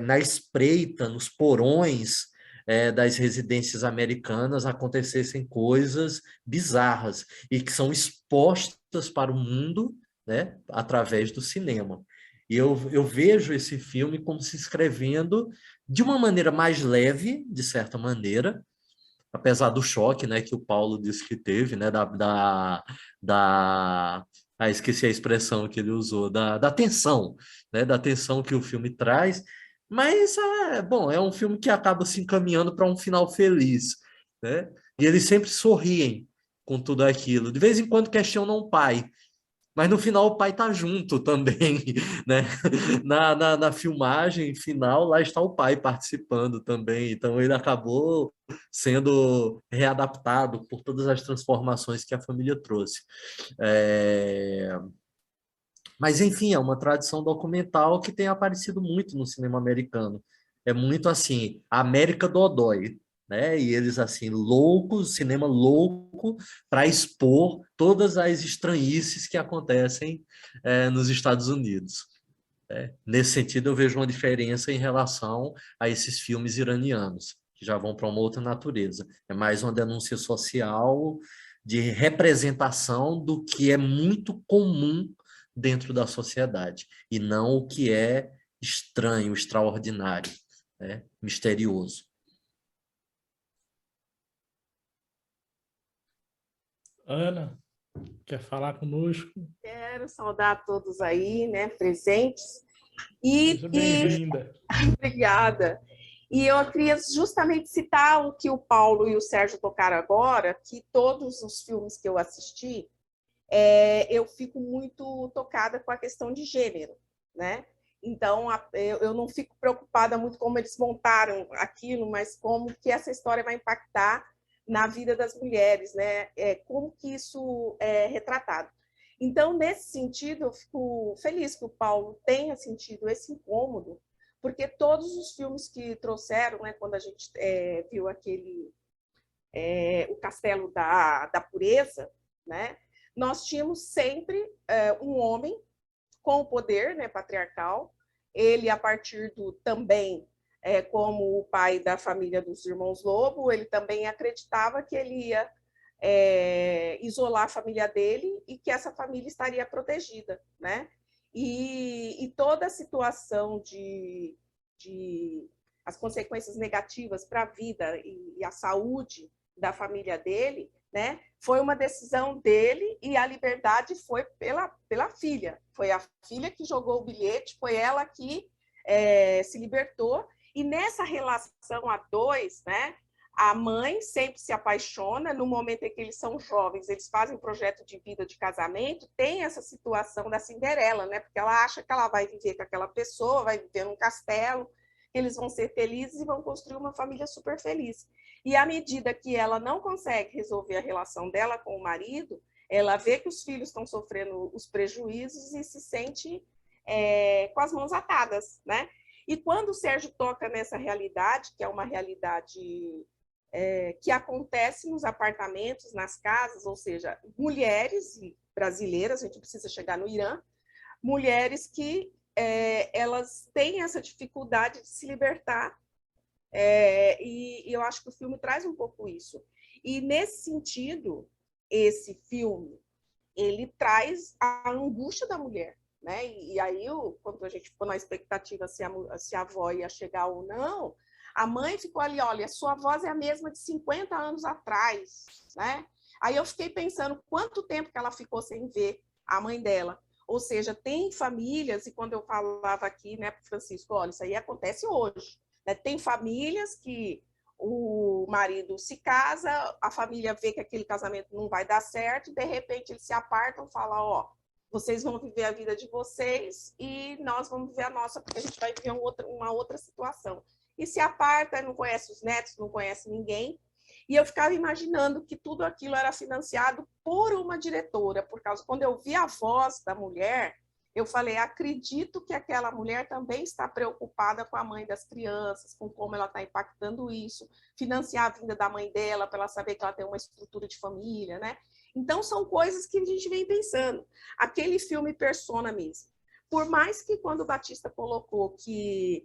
na espreita, nos porões das residências americanas acontecessem coisas bizarras e que são expostas para o mundo, né, através do cinema. E eu vejo esse filme como se escrevendo de uma maneira mais leve, de certa maneira, apesar do choque, né, que o Paulo disse que teve, né, esqueci a expressão que ele usou, da tensão, né, da tensão que o filme traz, mas, bom, é um filme que acaba se encaminhando para um final feliz, né, e eles sempre sorriem com tudo aquilo. De vez em quando questionam o pai, mas no final o pai tá junto também, né? Na filmagem final, lá está o pai participando também. Então ele acabou sendo readaptado por todas as transformações que a família trouxe. Mas, enfim, é uma tradição documental que tem aparecido muito no cinema americano. É muito assim, a América Dodói, né? E eles, assim, loucos, cinema louco, para expor todas as estranhices que acontecem nos Estados Unidos. Nesse sentido, eu vejo uma diferença em relação a esses filmes iranianos, que já vão para uma outra natureza. É mais uma denúncia social de representação do que é muito comum dentro da sociedade, e não o que é estranho, extraordinário, né? Misterioso. Ana, quer falar conosco? Quero saudar todos aí, né, presentes. E Seja bem-vinda. obrigada. E eu queria justamente citar o que o Paulo e o Sérgio tocaram agora, que todos os filmes que eu assisti, eu fico muito tocada com a questão de gênero, né? Então, eu não fico preocupada muito como eles montaram aquilo, mas como que essa história vai impactar na vida das mulheres, né? Como que isso é retratado. Então, nesse sentido, eu fico feliz que o Paulo tenha sentido esse incômodo, porque todos os filmes que trouxeram, né, quando a gente viu aquele O Castelo da Pureza, né, nós tínhamos sempre um homem com o poder, né, patriarcal, Ele, a partir do também, como o pai da família dos irmãos Lobo, ele também acreditava que ele ia isolar a família dele e que essa família estaria protegida, né? E toda a situação de as consequências negativas para a vida e a saúde da família dele, né? Foi uma decisão dele e a liberdade foi pela filha. Foi a filha que jogou o bilhete, foi ela que se libertou. E nessa relação a dois, né? A mãe sempre se apaixona, no momento em que eles são jovens, eles fazem projeto de vida, de casamento, tem essa situação da Cinderela, né? Porque ela acha que ela vai viver com aquela pessoa, vai viver num castelo, que eles vão ser felizes e vão construir uma família super feliz. E à medida que ela não consegue resolver a relação dela com o marido, ela vê que os filhos estão sofrendo os prejuízos e se sente com as mãos atadas, né? E quando o Sérgio toca nessa realidade, que é uma realidade que acontece nos apartamentos, nas casas, ou seja, mulheres brasileiras, a gente precisa chegar no Irã, mulheres que elas têm essa dificuldade de se libertar, e eu acho que o filme traz um pouco isso. E, nesse sentido, esse filme, ele traz a angústia da mulher, né? E aí, quando a gente ficou na expectativa se a avó ia chegar ou não, a mãe ficou ali, olha, sua voz é a mesma de 50 anos atrás, né? Aí eu fiquei pensando quanto tempo que ela ficou sem ver a mãe dela. Ou seja, tem famílias, e quando eu falava aqui, né, para o Francisco, olha, isso aí acontece hoje, né? Tem famílias que o marido se casa, a família vê que aquele casamento não vai dar certo, de repente eles se apartam e falam, ó, vocês vão viver a vida de vocês e nós vamos viver a nossa, porque a gente vai viver uma outra situação. E se aparta, não conhece os netos, não conhece ninguém. E eu ficava imaginando que tudo aquilo era financiado por uma diretora, por causa, quando eu vi a voz da mulher, eu falei, acredito que aquela mulher também está preocupada com a mãe das crianças, com como ela está impactando isso, financiar a vinda da mãe dela, para ela saber que ela tem uma estrutura de família, né? Então, são coisas que a gente vem pensando. Aquele filme Persona mesmo. Por mais que quando o Batista colocou que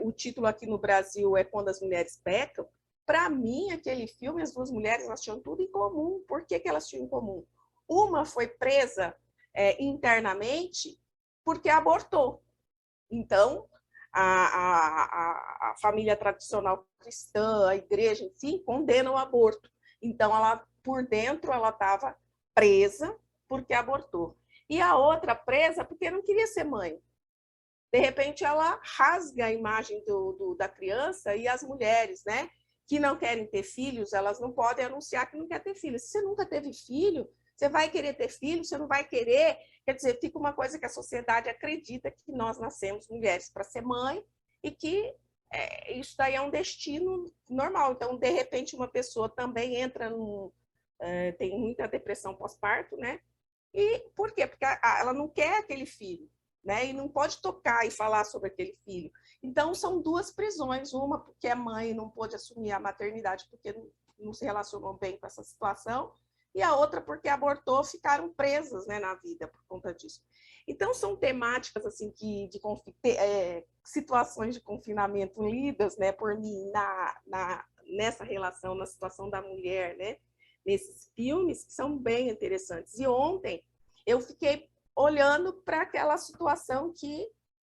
o título aqui no Brasil é Quando as Mulheres Pecam, para mim, aquele filme, as duas mulheres, elas tinham tudo em comum. Por que elas tinham em comum? Uma foi presa internamente porque abortou. Então, a família tradicional cristã, a igreja, enfim, condena o aborto. Então, ela, por dentro, ela estava presa porque abortou. E a outra presa porque não queria ser mãe. De repente, ela rasga a imagem da criança, e as mulheres, né, que não querem ter filhos, elas não podem anunciar que não quer ter filho. Se você nunca teve filho, você vai querer ter filho, você não vai querer. Quer dizer, fica uma coisa que a sociedade acredita que nós nascemos mulheres para ser mãe e que isso daí é um destino normal. Então, de repente, uma pessoa também entra tem muita depressão pós-parto, né? E por quê? Porque ela não quer aquele filho, né? E não pode tocar e falar sobre aquele filho. Então, são duas prisões. Uma porque a mãe não pôde assumir a maternidade porque não se relacionou bem com essa situação, e a outra porque abortou, ficaram presas, né, na vida por conta disso. Então, são temáticas assim situações de confinamento lidas, né, por mim nessa relação, na situação da mulher, né, nesses filmes, que são bem interessantes. E ontem eu fiquei olhando para aquela situação que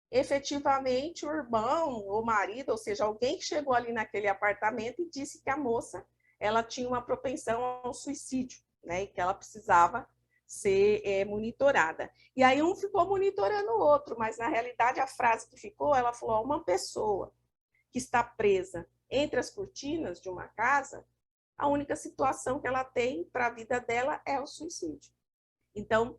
efetivamente o irmão, o marido, ou seja, alguém que chegou ali naquele apartamento e disse que a moça ela tinha uma propensão ao suicídio, né, e que ela precisava ser monitorada. E aí um ficou monitorando o outro, mas na realidade a frase que ficou, ela falou, uma pessoa que está presa entre as cortinas de uma casa, a única situação que ela tem para a vida dela é o suicídio. Então,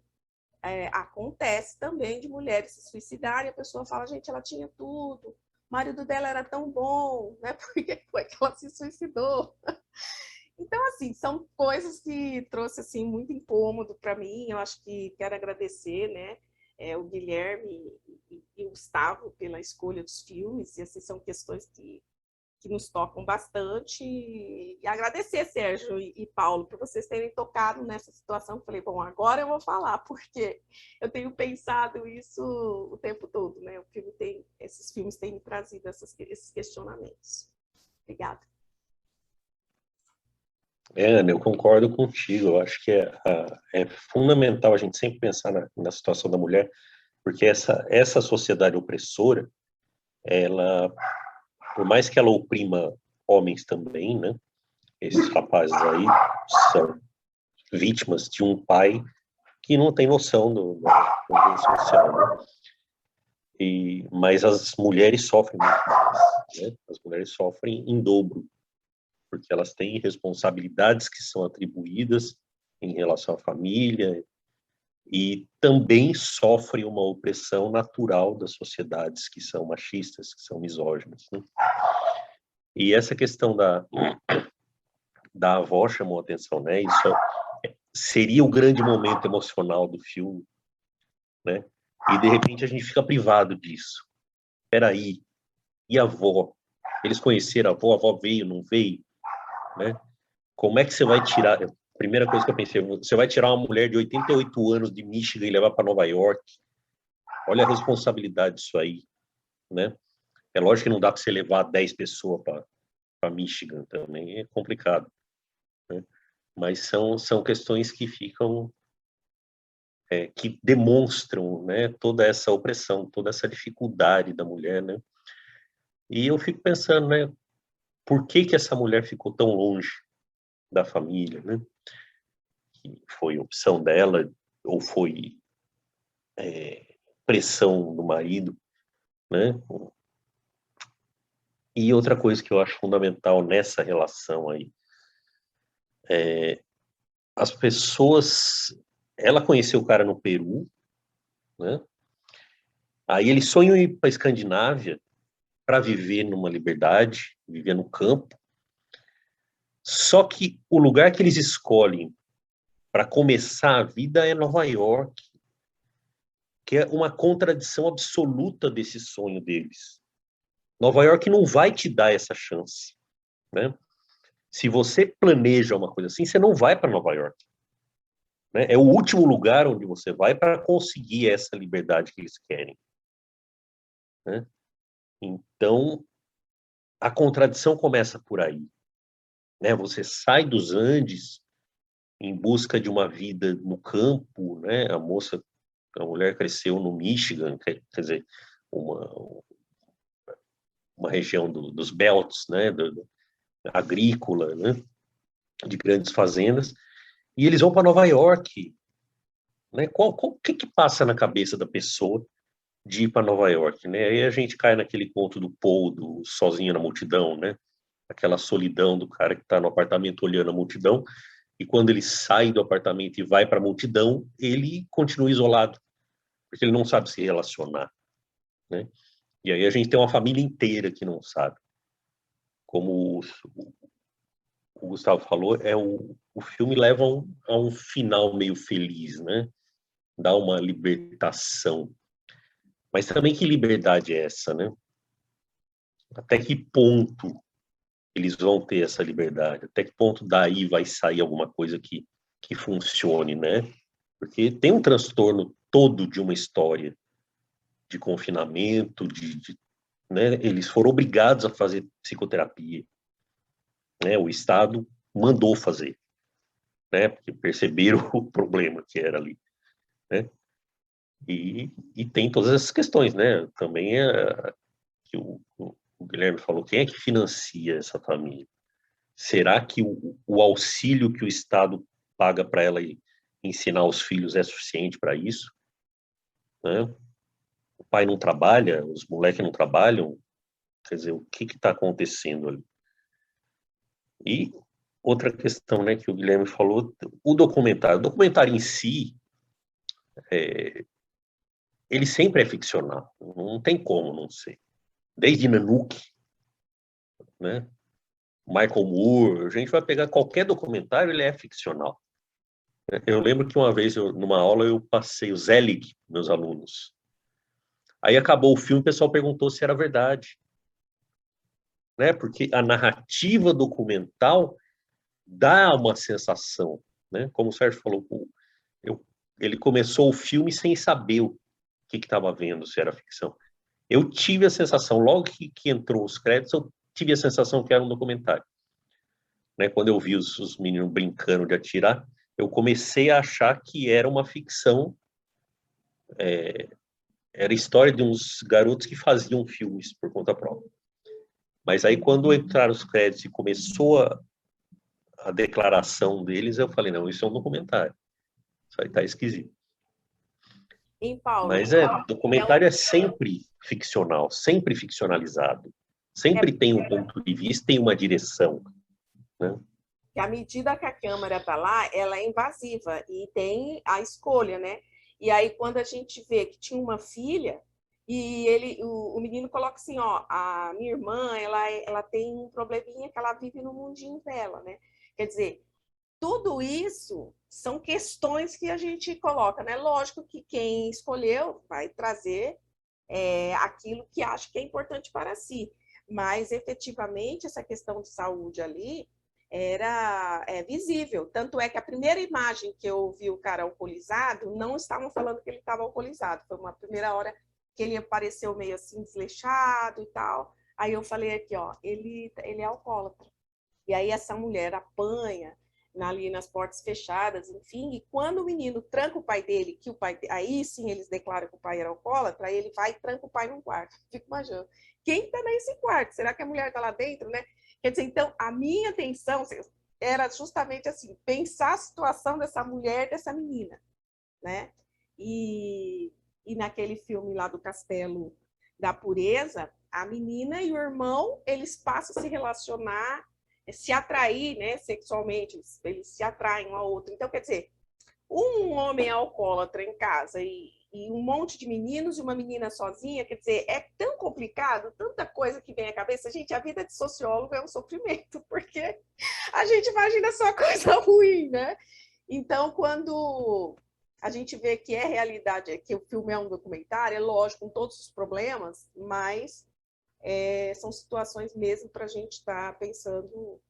acontece também de mulheres se suicidarem, a pessoa fala, gente, ela tinha tudo, o marido dela era tão bom, né? Por que foi que ela se suicidou? Então, assim, são coisas que trouxe assim, muito incômodo para mim. Eu acho que quero agradecer, né, o Guilherme e o Gustavo pela escolha dos filmes, e assim, são questões que que nos tocam bastante. E agradecer, Sérgio e Paulo, por vocês terem tocado nessa situação. Falei, bom, agora eu vou falar, porque eu tenho pensado isso o tempo todo, né? Esses filmes têm me trazido esses questionamentos. Obrigada. Ana, eu concordo contigo. Eu acho que é fundamental a gente sempre pensar na situação da mulher, porque essa sociedade opressora, ela, por mais que ela oprima homens também, né? Esses rapazes aí são vítimas de um pai que não tem noção da convivência social, né? Mas as mulheres sofrem muito mais, né? As mulheres sofrem em dobro, porque elas têm responsabilidades que são atribuídas em relação à família e também sofrem uma opressão natural das sociedades que são machistas, que são misóginas, né? E essa questão da avó chamou a atenção, né? Isso seria o grande momento emocional do filme, né? E de repente a gente fica privado disso. Peraí, e a avó? Eles conheceram a avó veio, não veio, né? Como é que você vai tirar? Primeira coisa que eu pensei, você vai tirar uma mulher de 88 anos de Michigan e levar para Nova York? Olha a responsabilidade disso aí, né? É lógico que não dá para você levar 10 pessoas para Michigan também, é complicado, né? Mas são questões que ficam, que demonstram, né, toda essa opressão, toda essa dificuldade da mulher, né? E eu fico pensando, né, por que essa mulher ficou tão longe da família, né? Que foi opção dela ou foi pressão do marido, né? E outra coisa que eu acho fundamental nessa relação aí, as pessoas, ela conheceu o cara no Peru, né? Aí eles sonham em ir para a Escandinávia para viver numa liberdade, viver no campo. Só que o lugar que eles escolhem para começar a vida é Nova York, que é uma contradição absoluta desse sonho deles. Nova York não vai te dar essa chance, né? Se você planeja uma coisa assim, você não vai para Nova York, né? É o último lugar onde você vai para conseguir essa liberdade que eles querem, né? Então, a contradição começa por aí, né? Você sai dos Andes em busca de uma vida no campo, né? A mulher cresceu no Michigan, quer dizer, uma região dos belts, né? Agrícola, né? De grandes fazendas, e eles vão para Nova York, né? O que passa na cabeça da pessoa de ir para Nova York, né? Aí a gente cai naquele conto do Paul, do Sozinho na Multidão, né? Aquela solidão do cara que está no apartamento olhando a multidão, e quando ele sai do apartamento e vai para a multidão, ele continua isolado, porque ele não sabe se relacionar, né? E aí a gente tem uma família inteira que não sabe. Como o Gustavo falou, o filme leva a um final meio feliz, né? Dá uma libertação. Mas também que liberdade é essa, né? Até que ponto eles vão ter essa liberdade? Até que ponto daí vai sair alguma coisa que funcione, né? Porque tem um transtorno todo de uma história de confinamento, né? Eles foram obrigados a fazer psicoterapia, né? O Estado mandou fazer, né? Porque perceberam o problema que era ali, né? E tem todas essas questões, né? Também que o Guilherme falou, quem é que financia essa família? Será que o auxílio que o Estado paga para ela ensinar os filhos é suficiente para isso? Né? O pai não trabalha, os moleques não trabalham, quer dizer, o que está acontecendo ali? E outra questão, né, que o Guilherme falou, o documentário em si, ele sempre é ficcional, não tem como não ser. Desde Nanook, né? Michael Moore, a gente vai pegar qualquer documentário, ele é ficcional. Eu lembro que uma vez, numa aula, eu passei o Zelig, meus alunos. Aí acabou o filme, o pessoal perguntou se era verdade. né? Porque a narrativa documental dá uma sensação, né? Como o Sérgio falou, ele começou o filme sem saber o que estava vendo, se era ficção. Eu tive a sensação, logo que entrou os créditos, eu tive a sensação que era um documentário. Né? Quando eu vi os meninos brincando de atirar, eu comecei a achar que era uma ficção, era a história de uns garotos que faziam filmes por conta própria. Mas aí, quando entraram os créditos e começou a declaração deles, eu falei, não, isso é um documentário. Isso aí tá esquisito. Em Paulo, Mas documentário é sempre ficcional, sempre ficcionalizado. Sempre tem um ponto de vista, tem uma direção. Né? Que à medida que a câmera está lá, ela é invasiva e tem a escolha, né? E aí, quando a gente vê que tinha uma filha, e o menino coloca assim, ó, a minha irmã, ela tem um probleminha que ela vive no mundinho dela, né? Quer dizer, tudo isso são questões que a gente coloca, né? Lógico que quem escolheu vai trazer aquilo que acha que é importante para si, mas efetivamente essa questão de saúde ali era visível. Tanto é que a primeira imagem que eu vi o cara alcoolizado, não estavam falando que ele estava alcoolizado, foi uma primeira hora que ele apareceu meio assim desleixado e tal. Aí eu falei aqui, ó, ele é alcoólatra. E aí essa mulher apanha ali nas portas fechadas, enfim, e quando o menino tranca o pai dele, que o pai, aí sim eles declaram que o pai era alcoólatra, aí ele vai e tranca o pai num quarto. Fico imaginando, quem está nesse quarto? Será que a mulher está lá dentro, né? Quer dizer, então, a minha atenção era justamente assim, pensar a situação dessa mulher, dessa menina, né? E naquele filme lá do Castelo da Pureza, a menina e o irmão, eles passam a se relacionar, se atrair, né, sexualmente, eles se atraem um ao outro. Então, quer dizer, um homem alcoólatra em casa e um monte de meninos e uma menina sozinha, quer dizer, é tão complicado, tanta coisa que vem à cabeça. Gente, a vida de sociólogo é um sofrimento, porque a gente imagina só coisa ruim, né? Então, quando a gente vê que é realidade, que o filme é um documentário, é lógico, com todos os problemas, mas são situações mesmo para a gente estar pensando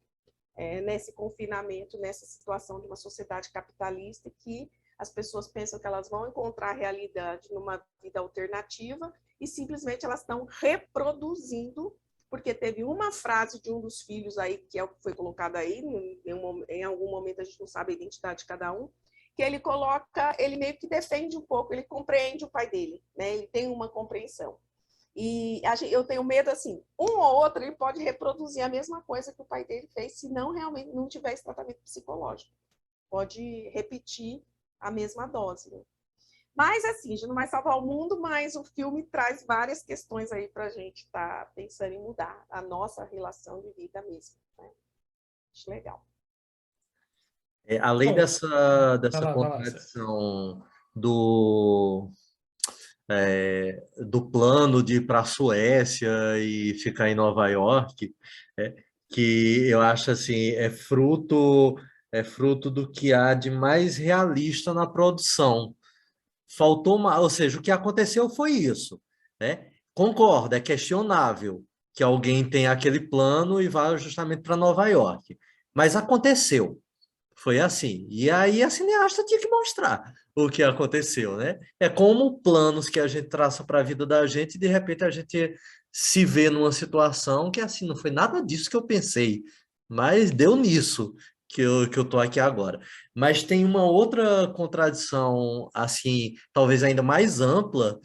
nesse confinamento, nessa situação de uma sociedade capitalista que as pessoas pensam que elas vão encontrar realidade numa vida alternativa e simplesmente elas estão reproduzindo, porque teve uma frase de um dos filhos aí, que é o que foi colocado aí, em algum momento a gente não sabe a identidade de cada um, que ele coloca, ele meio que defende um pouco, ele compreende o pai dele, né? Ele tem uma compreensão. E eu tenho medo, assim, um ou outro ele pode reproduzir a mesma coisa que o pai dele fez, se não realmente não tiver esse tratamento psicológico. Pode repetir a mesma dose. Né? Mas, assim, a gente não vai salvar o mundo, mas o filme traz várias questões aí para a gente estar pensando em mudar a nossa relação de vida mesmo. Né? Acho legal. Além Bom, dessa vai lá, contradição do plano de ir para a Suécia e ficar em Nova York, que eu acho assim, é fruto do que há de mais realista na produção. Faltou uma, ou seja, o que aconteceu foi isso, né? Concordo, é questionável que alguém tenha aquele plano e vá justamente para Nova York, mas aconteceu. Foi assim. E aí a cineasta tinha que mostrar o que aconteceu, né? É como planos que a gente traça para a vida da gente e de repente a gente se vê numa situação que assim, não foi nada disso que eu pensei, mas deu nisso que eu tô aqui agora. Mas tem uma outra contradição, assim, talvez ainda mais ampla,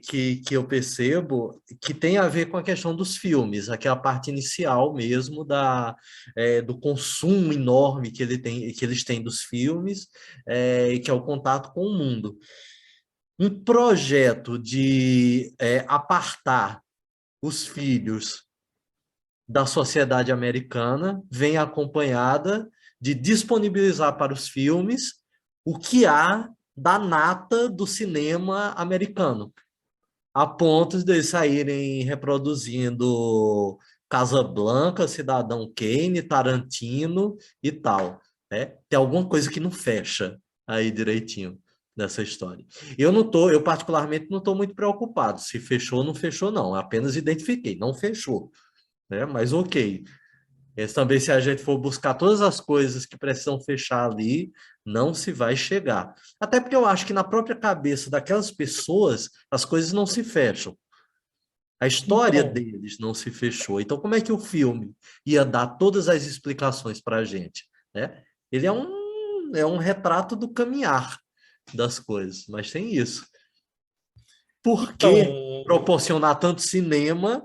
que eu percebo, que tem a ver com a questão dos filmes, aquela parte inicial mesmo do consumo enorme que eles têm dos filmes, que é o contato com o mundo. Um projeto de apartar os filhos da sociedade americana vem acompanhada de disponibilizar para os filmes o que há da nata do cinema americano, a ponto de eles saírem reproduzindo Casablanca, Cidadão Kane, Tarantino e tal. Né? Tem alguma coisa que não fecha aí direitinho nessa história. Eu particularmente não estou muito preocupado se fechou ou não fechou, não. Eu apenas identifiquei, não fechou. né? Mas ok. Esse também, se a gente for buscar todas as coisas que precisam fechar ali, não se vai chegar. Até porque eu acho que na própria cabeça daquelas pessoas, as coisas não se fecham. A história Então, deles não se fechou. Então, como é que o filme ia dar todas as explicações para a gente, né? Ele é um retrato do caminhar das coisas, mas tem isso. Por que então, proporcionar tanto cinema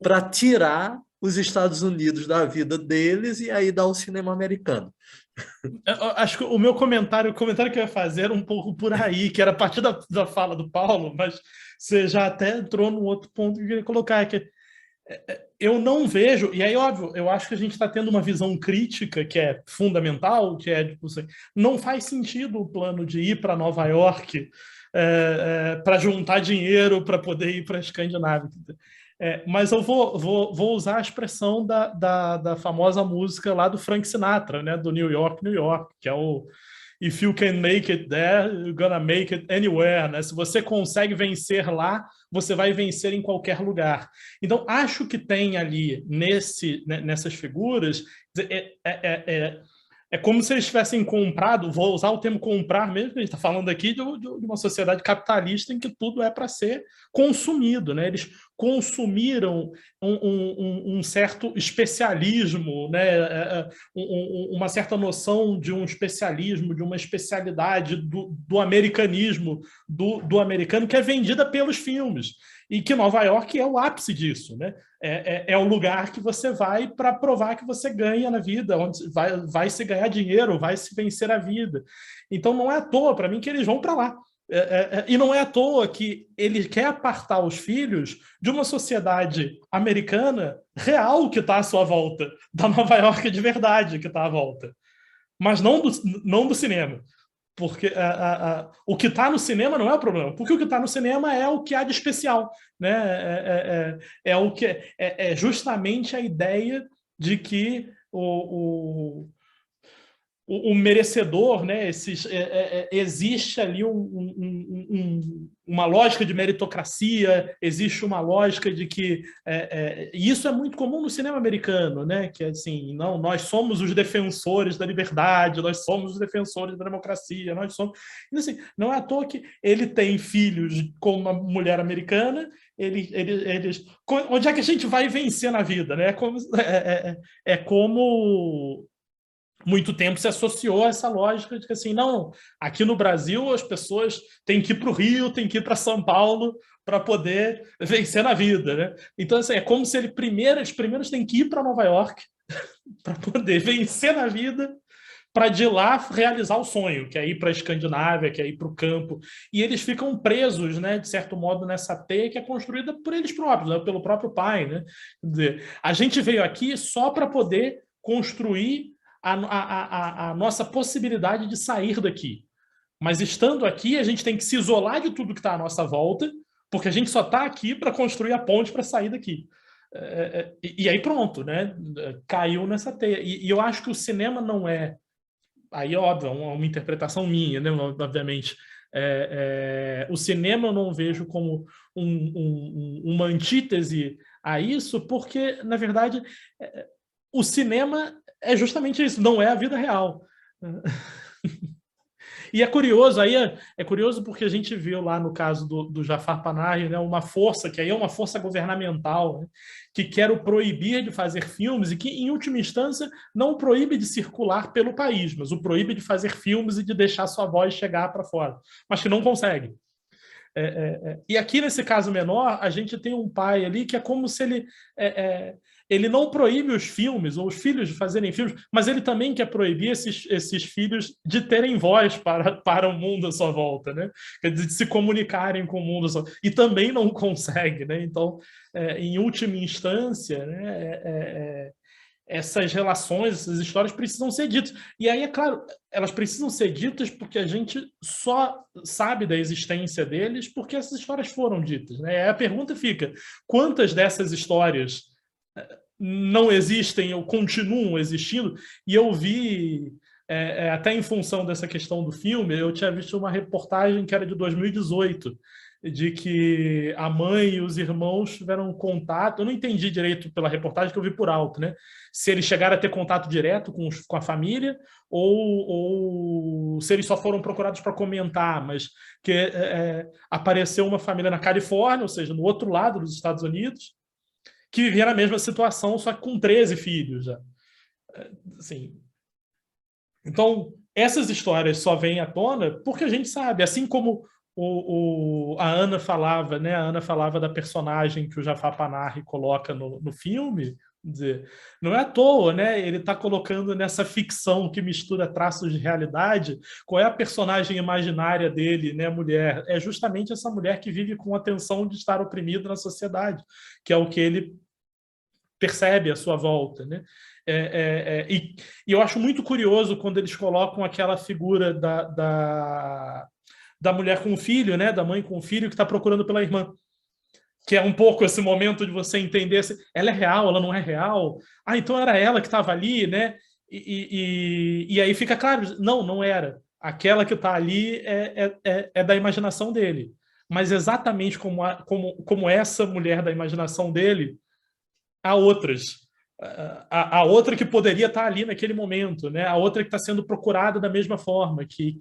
para tirar os Estados Unidos da vida deles e aí dar o cinema americano? eu acho que o comentário que eu ia fazer era um pouco por aí, que era a partir da fala do Paulo, mas você já até entrou num outro ponto que eu queria colocar, que eu não vejo, e aí, óbvio, eu acho que a gente está tendo uma visão crítica que é fundamental, que é, tipo assim, não faz sentido o plano de ir para Nova York para juntar dinheiro para poder ir para a Escandinávia. Mas eu vou usar a expressão da famosa música lá do Frank Sinatra, né, do New York, New York, que é o If you can make it there, you're gonna make it anywhere, né? Se você consegue vencer lá, você vai vencer em qualquer lugar. Então, acho que tem ali nessas figuras é como se eles tivessem comprado, vou usar o termo comprar mesmo, a gente está falando aqui de uma sociedade capitalista em que tudo é para ser consumido, né? Eles consumiram um certo especialismo, né? Uma certa noção de um especialismo, de uma especialidade do americanismo, do americano, que é vendida pelos filmes. E que Nova York é o ápice disso, né? É o lugar que você vai para provar que você ganha na vida, onde vai se ganhar dinheiro, vai se vencer a vida. Então não é à toa, para mim, que eles vão para lá. E não é à toa que ele quer apartar os filhos de uma sociedade americana real que está à sua volta, da Nova York de verdade que está à volta, mas não do cinema. Porque o que está no cinema não é o problema, porque o que está no cinema é o que há de especial, né? O que é justamente a ideia de que o merecedor, né? Existe ali uma lógica de meritocracia, existe uma lógica de que e isso é muito comum no cinema americano, né? Que assim, não, nós somos os defensores da liberdade, nós somos os defensores da democracia, nós somos. Então, assim, não é à toa que ele tem filhos com uma mulher americana. Eles, onde é que a gente vai vencer na vida, né? Como muito tempo se associou a essa lógica de que, assim, não, aqui no Brasil as pessoas têm que ir para o Rio, têm que ir para São Paulo para poder vencer na vida, né? Então, assim, é como se eles primeiros têm que ir para Nova York para poder vencer na vida, para de lá realizar o sonho, que é ir para a Escandinávia, que é ir para o campo. E eles ficam presos, né, de certo modo, nessa teia que é construída por eles próprios, né, pelo próprio pai, né? Quer dizer, a gente veio aqui só para poder construir a nossa possibilidade de sair daqui. Mas estando aqui, a gente tem que se isolar de tudo que está à nossa volta, porque a gente só está aqui para construir a ponte para sair daqui. E aí pronto, né? Caiu nessa teia. E eu acho que o cinema não é... Aí, óbvio, uma interpretação minha, né? Obviamente. O cinema eu não vejo como uma antítese a isso, porque, na verdade, o cinema é justamente isso, não é a vida real. E é curioso, aí é curioso porque a gente viu lá no caso do Jafar Panahi, né, uma força, que aí é uma força governamental, né, que quer o proibir de fazer filmes e que, em última instância, não o proíbe de circular pelo país, mas o proíbe de fazer filmes e de deixar sua voz chegar para fora, mas que não consegue. E aqui, nesse caso menor, a gente tem um pai ali que é como se ele não proíbe os filmes, ou os filhos de fazerem filmes, mas ele também quer proibir esses filhos de terem voz para o mundo à sua volta, né? Quer dizer, de se comunicarem com o mundo à sua volta. E também não consegue, né? Então, em última instância, né, essas relações, essas histórias precisam ser ditas. E aí, é claro, elas precisam ser ditas porque a gente só sabe da existência deles porque essas histórias foram ditas, né? E aí a pergunta fica, quantas dessas histórias não existem ou continuam existindo? E eu vi, até em função dessa questão do filme, eu tinha visto uma reportagem que era de 2018, de que a mãe e os irmãos tiveram contato. Eu não entendi direito pela reportagem, que eu vi por alto, né? Se eles chegaram a ter contato direto com a família ou se eles só foram procurados para comentar, mas que apareceu uma família na Califórnia, ou seja, no outro lado dos Estados Unidos, que vivia na mesma situação, só que com 13 filhos já. Assim, então, essas histórias só vêm à tona porque a gente sabe, assim como a Ana falava, né? A Ana falava da personagem que o Jafar Panahi coloca no filme. Quer dizer, não é à toa, né? Ele está colocando nessa ficção que mistura traços de realidade. Qual é a personagem imaginária dele, né, mulher? É justamente essa mulher que vive com a tensão de estar oprimida na sociedade, que é o que ele percebe à sua volta, né? E eu acho muito curioso quando eles colocam aquela figura da mulher com o filho, né? Da mãe com o filho que está procurando pela irmã. Que é um pouco esse momento de você entender se ela é real, ela não é real. Ah, então era ela que estava ali, né? E aí fica claro, não era. Aquela que está ali é da imaginação dele. Mas exatamente como essa mulher da imaginação dele, há outras. A outra que poderia estar ali naquele momento, né? A outra que está sendo procurada da mesma forma, que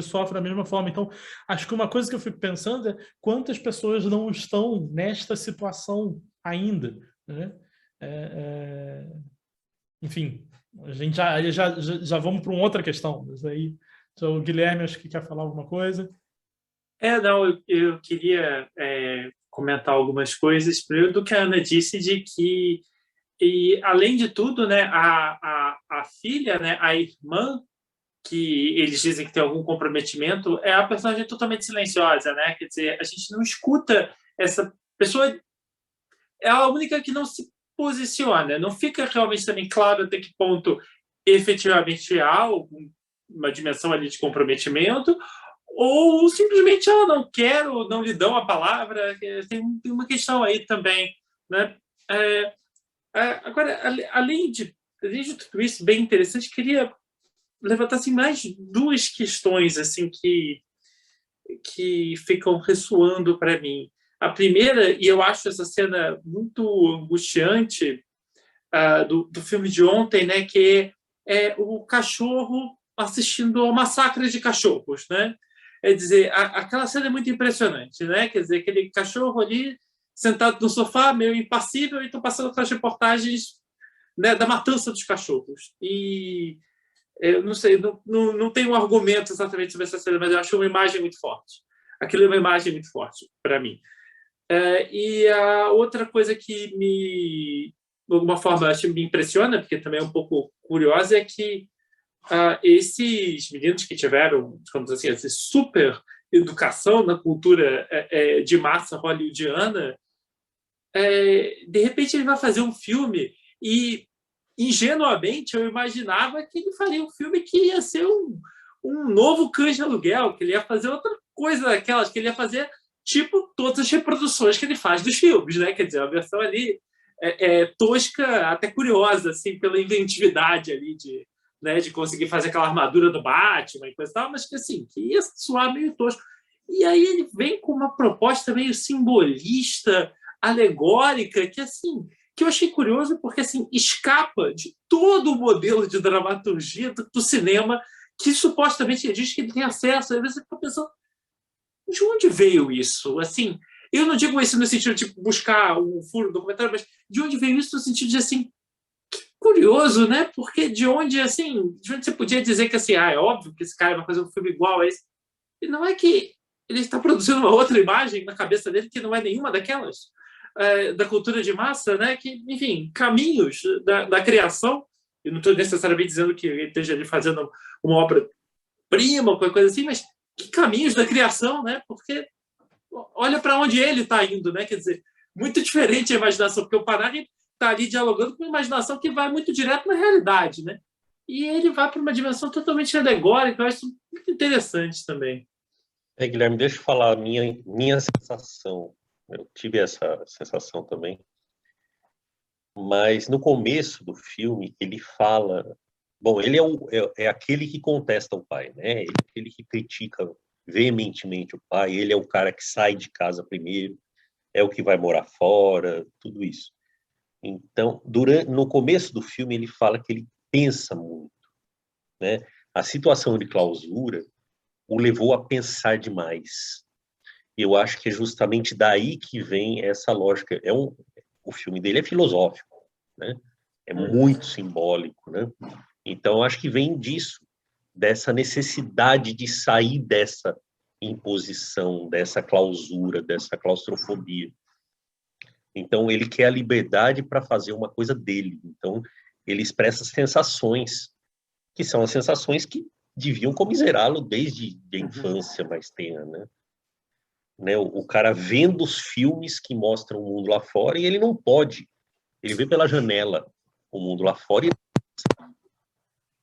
sofre da mesma forma. Então, acho que uma coisa que eu fico pensando é quantas pessoas não estão nesta situação ainda, né? Enfim, a gente já vamos para uma outra questão. Mas aí, então, o Guilherme, acho que quer falar alguma coisa. Não, eu queria comentar algumas coisas. Primeiro, do que a Ana disse, de que, e além de tudo, né, a filha, né, a irmã, que eles dizem que tem algum comprometimento, é a personagem totalmente silenciosa, né? Quer dizer, a gente não escuta essa pessoa, é a única que não se posiciona, não fica realmente também claro até que ponto efetivamente há uma dimensão ali de comprometimento, ou simplesmente ela não quer ou não lhe dão a palavra. Tem uma questão aí também, né? Agora, além de tudo isso bem interessante, queria levantar assim, mais duas questões assim que ficam ressoando para mim. A primeira, e eu acho essa cena muito angustiante do filme de ontem, né, que é o cachorro assistindo ao massacre de cachorros, né? É dizer, aquela cena é muito impressionante, né? Quer dizer, aquele cachorro ali sentado no sofá, meio impassível, e estão passando aquelas reportagens, né, da matança dos cachorros. E eu não sei, não tenho um argumento exatamente sobre essa cena, mas eu acho uma imagem muito forte. Aquilo é uma imagem muito forte para mim. E a outra coisa que de alguma forma, acho que me impressiona, porque também é um pouco curiosa, é que esses meninos que tiveram, digamos assim, essa super educação na cultura de massa hollywoodiana, de repente ele vai fazer um filme e, ingenuamente, eu imaginava que ele faria um filme que ia ser um novo Cães de Aluguel, que ele ia fazer outra coisa daquelas, que ele ia fazer tipo todas as reproduções que ele faz dos filmes, né? Quer dizer, a versão ali tosca, até curiosa, assim, pela inventividade ali de conseguir fazer aquela armadura do Batman e coisa e tal, mas que, assim, que ia soar meio tosco. E aí ele vem com uma proposta meio simbolista, alegórica, que, assim, que eu achei curioso porque, assim, escapa de todo o modelo de dramaturgia do cinema que supostamente ele diz que ele tem acesso. Às vezes você fica pensando, de onde veio isso? Assim, eu não digo isso no sentido de buscar um furo no documentário, mas de onde veio isso no sentido de, assim, curioso, né? Porque de onde você podia dizer que, assim, é óbvio que esse cara vai fazer um filme igual a esse. E não é que ele está produzindo uma outra imagem na cabeça dele que não é nenhuma daquelas da cultura de massa, né? Que, enfim, caminhos da criação. Eu não estou necessariamente dizendo que ele esteja ali fazendo uma obra-prima ou qualquer coisa assim, mas que caminhos da criação, né? Porque olha para onde ele está indo, né? Quer dizer, muito diferente a imaginação, porque o Panahi está ali dialogando com uma imaginação que vai muito direto na realidade, né? E ele vai para uma dimensão totalmente alegórica, eu acho muito interessante também. Guilherme, deixa eu falar a minha sensação. Eu tive essa sensação também. Mas no começo do filme, ele fala... Bom, ele é aquele que contesta o pai, né? Ele é aquele que critica veementemente o pai, ele é o cara que sai de casa primeiro, é o que vai morar fora, tudo isso. Então, no começo do filme, ele fala que ele pensa muito, né? A situação de clausura o levou a pensar demais. Eu acho que é justamente daí que vem essa lógica. O filme dele é filosófico, né? É muito simbólico, né? Então, eu acho que vem disso, dessa necessidade de sair dessa imposição, dessa clausura, dessa claustrofobia. Então, ele quer a liberdade para fazer uma coisa dele. Então, ele expressa sensações, que são as sensações que deviam comiserá-lo desde a infância mais tenra, né? O cara vendo os filmes que mostram o mundo lá fora e ele não pode. Ele vê pela janela o mundo lá fora,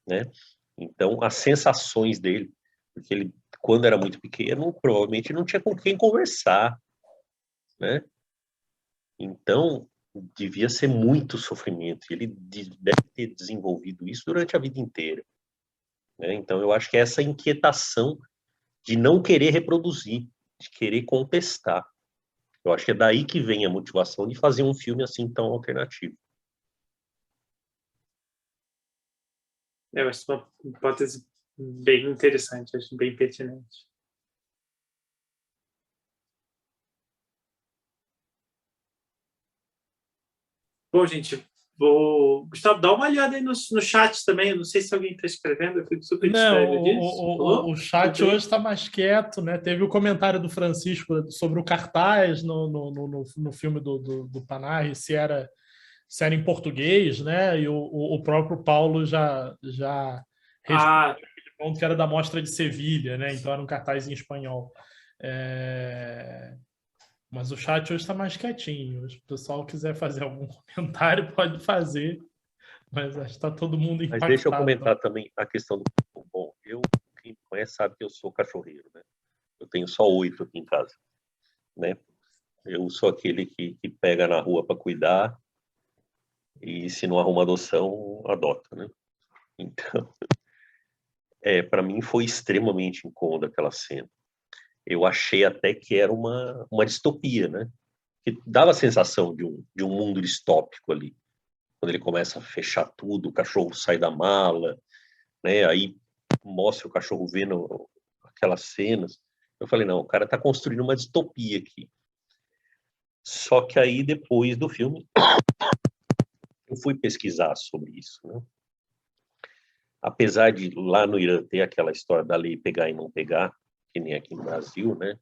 né? Então, as sensações dele, porque ele, quando era muito pequeno, provavelmente não tinha com quem conversar, né? Então, devia ser muito sofrimento. Ele deve ter desenvolvido isso durante a vida inteira, né? Então, eu acho que é essa inquietação de não querer reproduzir, de querer contestar. Eu acho que é daí que vem a motivação de fazer um filme assim tão alternativo. Eu acho uma hipótese bem interessante, acho bem pertinente. Bom, gente, Gustavo, dá uma olhada aí no chat também. Eu não sei se alguém está escrevendo, eu fico super Não, distraído disso. o chat hoje está mais quieto, né? Teve o comentário do Francisco sobre o cartaz no filme do Panahi, se era em português, né? E o próprio Paulo já respondeu que era da Mostra de Sevilha, né? Então era um cartaz em espanhol. Mas o chat hoje está mais quietinho. Se o pessoal quiser fazer algum comentário, pode fazer. Mas acho que está todo mundo impactado. Mas deixa eu comentar também a questão do... Bom, quem me conhece sabe que eu sou cachorreiro, né? Eu tenho só 8 aqui em casa, né? Eu sou aquele que pega na rua para cuidar e se não arruma adoção, adota, né? Então, para mim foi extremamente incômodo aquela cena. Eu achei até que era uma distopia, né? Que dava a sensação de um mundo distópico ali. Quando ele começa a fechar tudo, o cachorro sai da mala, né? Aí mostra o cachorro vendo aquelas cenas. Eu falei, não, o cara está construindo uma distopia aqui. Só que aí, depois do filme, eu fui pesquisar sobre isso, né? Apesar de lá no Irã ter aquela história da lei pegar e não pegar, que nem aqui no Brasil, né?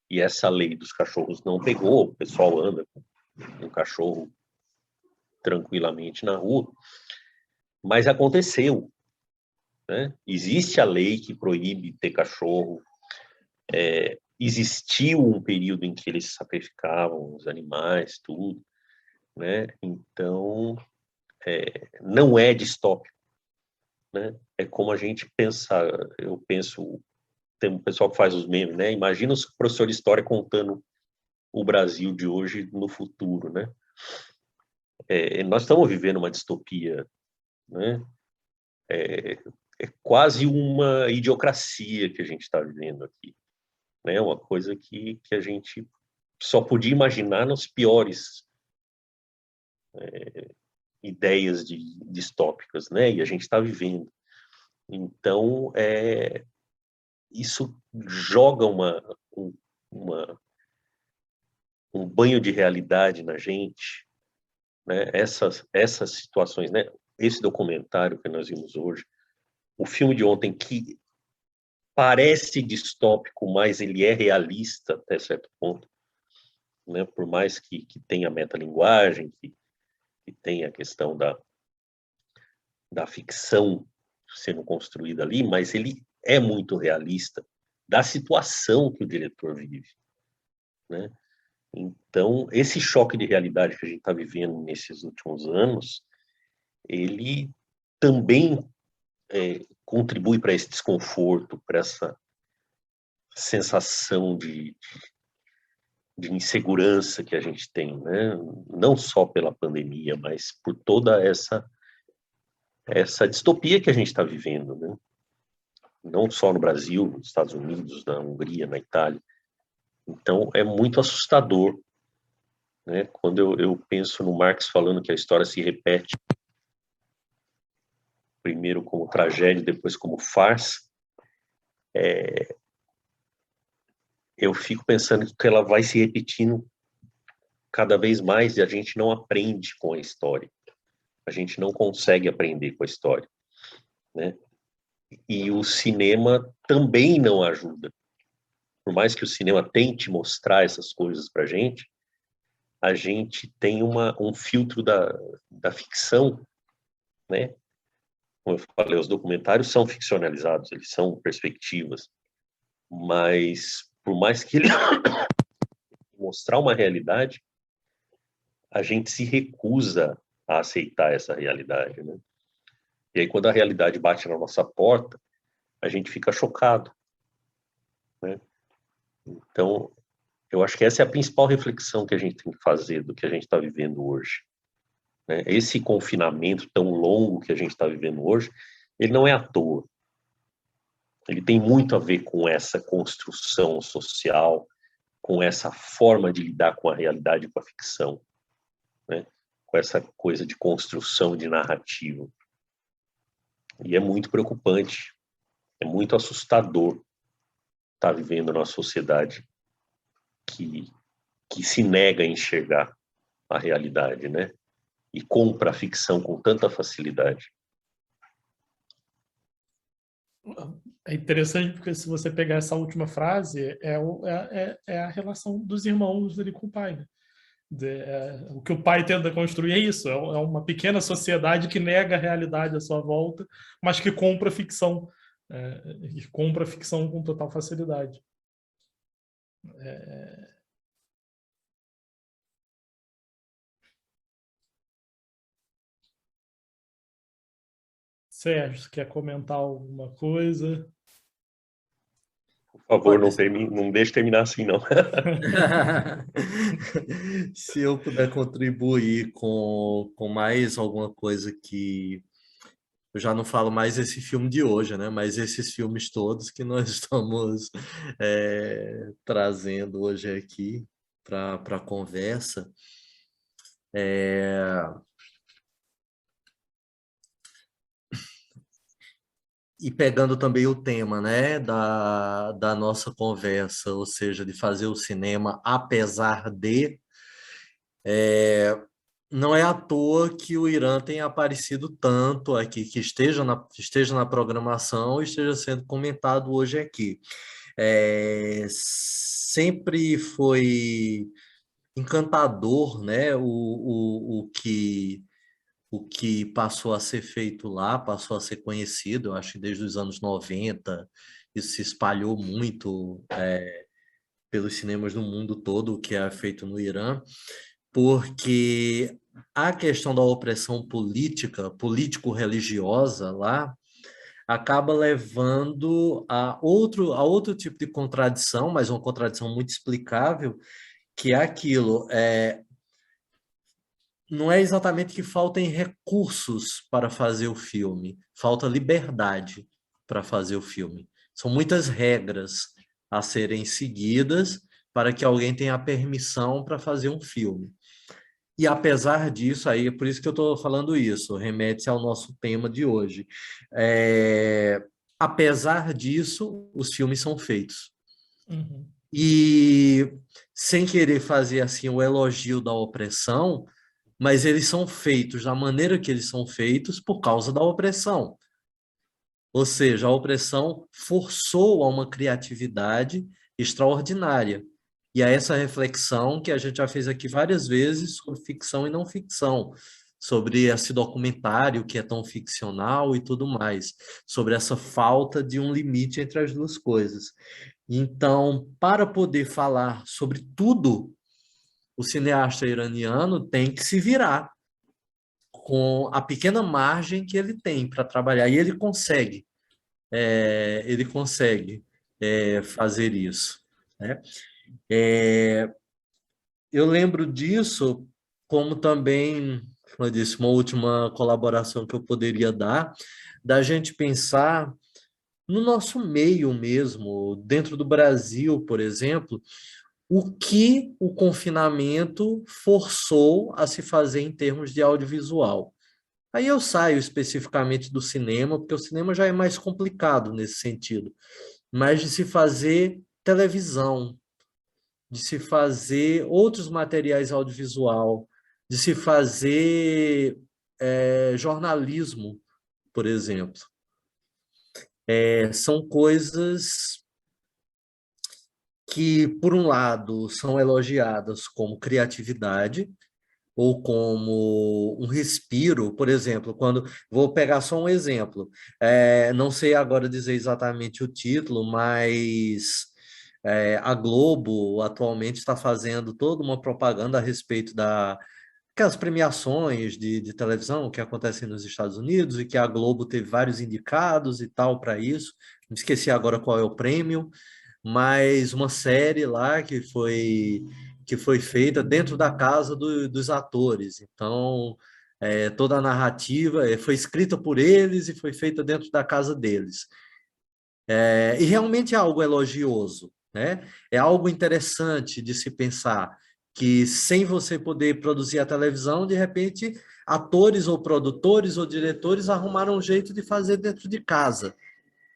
E essa lei dos cachorros não pegou, o pessoal anda com um cachorro tranquilamente na rua, mas aconteceu, né? Existe a lei que proíbe ter cachorro, existiu um período em que eles sacrificavam os animais, tudo, né? Então, não é distópico, né? É como a gente pensa, eu penso, tem um pessoal que faz os memes, né? Imagina o professor de história contando o Brasil de hoje no futuro, né? Nós estamos vivendo uma distopia, né? É quase uma idiocracia que a gente está vivendo aqui, né? Uma coisa que a gente só podia imaginar nas piores ideias distópicas, né? E a gente está vivendo. Então, isso joga um banho de realidade na gente, né? Essas situações, né? Esse documentário que nós vimos hoje, o filme de ontem, que parece distópico, mas ele é realista até certo ponto, né? Por mais que tenha metalinguagem, que tenha a questão da ficção sendo construída ali, mas ele é muito realista da situação que o diretor vive, né? Então, esse choque de realidade que a gente está vivendo nesses últimos anos, ele também contribui para esse desconforto, para essa sensação de insegurança que a gente tem, né? Não só pela pandemia, mas por toda essa distopia que a gente está vivendo, né? não só no Brasil, nos Estados Unidos, na Hungria, na Itália. Então, é muito assustador, né? Quando eu penso no Marx falando que a história se repete, primeiro como tragédia, depois como farsa, eu fico pensando que ela vai se repetindo cada vez mais e a gente não aprende com a história. A gente não consegue aprender com a história, né? E o cinema também não ajuda. Por mais que o cinema tente mostrar essas coisas para a gente tem um filtro da ficção, né? Como eu falei, os documentários são ficcionalizados, eles são perspectivas, mas por mais que ele mostrar uma realidade, a gente se recusa a aceitar essa realidade, né? E aí, quando a realidade bate na nossa porta, a gente fica chocado, né? Então, eu acho que essa é a principal reflexão que a gente tem que fazer do que a gente está vivendo hoje, né? Esse confinamento tão longo que a gente está vivendo hoje, ele não é à toa. Ele tem muito a ver com essa construção social, com essa forma de lidar com a realidade e com a ficção, né? Com essa coisa de construção de narrativa. E é muito preocupante, é muito assustador estar vivendo numa sociedade que se nega a enxergar a realidade, né? E compra a ficção com tanta facilidade. É interessante porque se você pegar essa última frase, é a relação dos irmãos ali com o pai, né? O que o pai tenta construir é isso, é uma pequena sociedade que nega a realidade à sua volta, mas que compra ficção, e compra ficção com total facilidade. Sérgio, você quer comentar alguma coisa? Por favor, não deixe terminar assim, não. Se eu puder contribuir com mais alguma coisa que eu já não falo mais esse filme de hoje, né? Mas esses filmes todos que nós estamos trazendo hoje aqui para a conversa. E pegando também o tema, né, da nossa conversa, ou seja, de fazer o cinema apesar de, não é à toa que o Irã tenha aparecido tanto aqui, que esteja na programação e esteja sendo comentado hoje aqui. Sempre foi encantador, né, o que passou a ser feito lá, passou a ser conhecido, eu acho que desde os anos 90, isso se espalhou muito pelos cinemas do mundo todo, o que é feito no Irã, porque a questão da opressão política, político-religiosa lá, acaba levando a outro tipo de contradição, mas uma contradição muito explicável, que é aquilo, não é exatamente que faltem recursos para fazer o filme, falta liberdade para fazer o filme. São muitas regras a serem seguidas para que alguém tenha a permissão para fazer um filme. E apesar disso, aí é por isso que eu estou falando isso, remete ao nosso tema de hoje. Apesar disso, os filmes são feitos. Uhum. E sem querer fazer assim o elogio da opressão, mas eles são feitos da maneira que eles são feitos por causa da opressão. Ou seja, a opressão forçou a uma criatividade extraordinária. E a essa reflexão que a gente já fez aqui várias vezes sobre ficção e não ficção, sobre esse documentário que é tão ficcional e tudo mais, sobre essa falta de um limite entre as duas coisas. Então, para poder falar sobre tudo, o cineasta iraniano tem que se virar com a pequena margem que ele tem para trabalhar. E ele consegue fazer isso, né? Eu lembro disso como também, como eu disse, uma última colaboração que eu poderia dar, da gente pensar no nosso meio mesmo, dentro do Brasil, por exemplo, o que o confinamento forçou a se fazer em termos de audiovisual. Aí eu saio especificamente do cinema, porque o cinema já é mais complicado nesse sentido, mas de se fazer televisão, de se fazer outros materiais audiovisual, de se fazer jornalismo, por exemplo. São coisas que, por um lado, são elogiadas como criatividade ou como um respiro, por exemplo, quando vou pegar só um exemplo, não sei agora dizer exatamente o título, mas a Globo atualmente está fazendo toda uma propaganda a respeito aquelas premiações de televisão que acontecem nos Estados Unidos e que a Globo teve vários indicados e tal para isso. Me esqueci agora qual é o prêmio, mas uma série lá que foi feita dentro da casa dos atores. Então, toda a narrativa foi escrita por eles e foi feita dentro da casa deles. E realmente é algo elogioso, né? É algo interessante de se pensar que sem você poder produzir a televisão, de repente, atores ou produtores ou diretores arrumaram um jeito de fazer dentro de casa.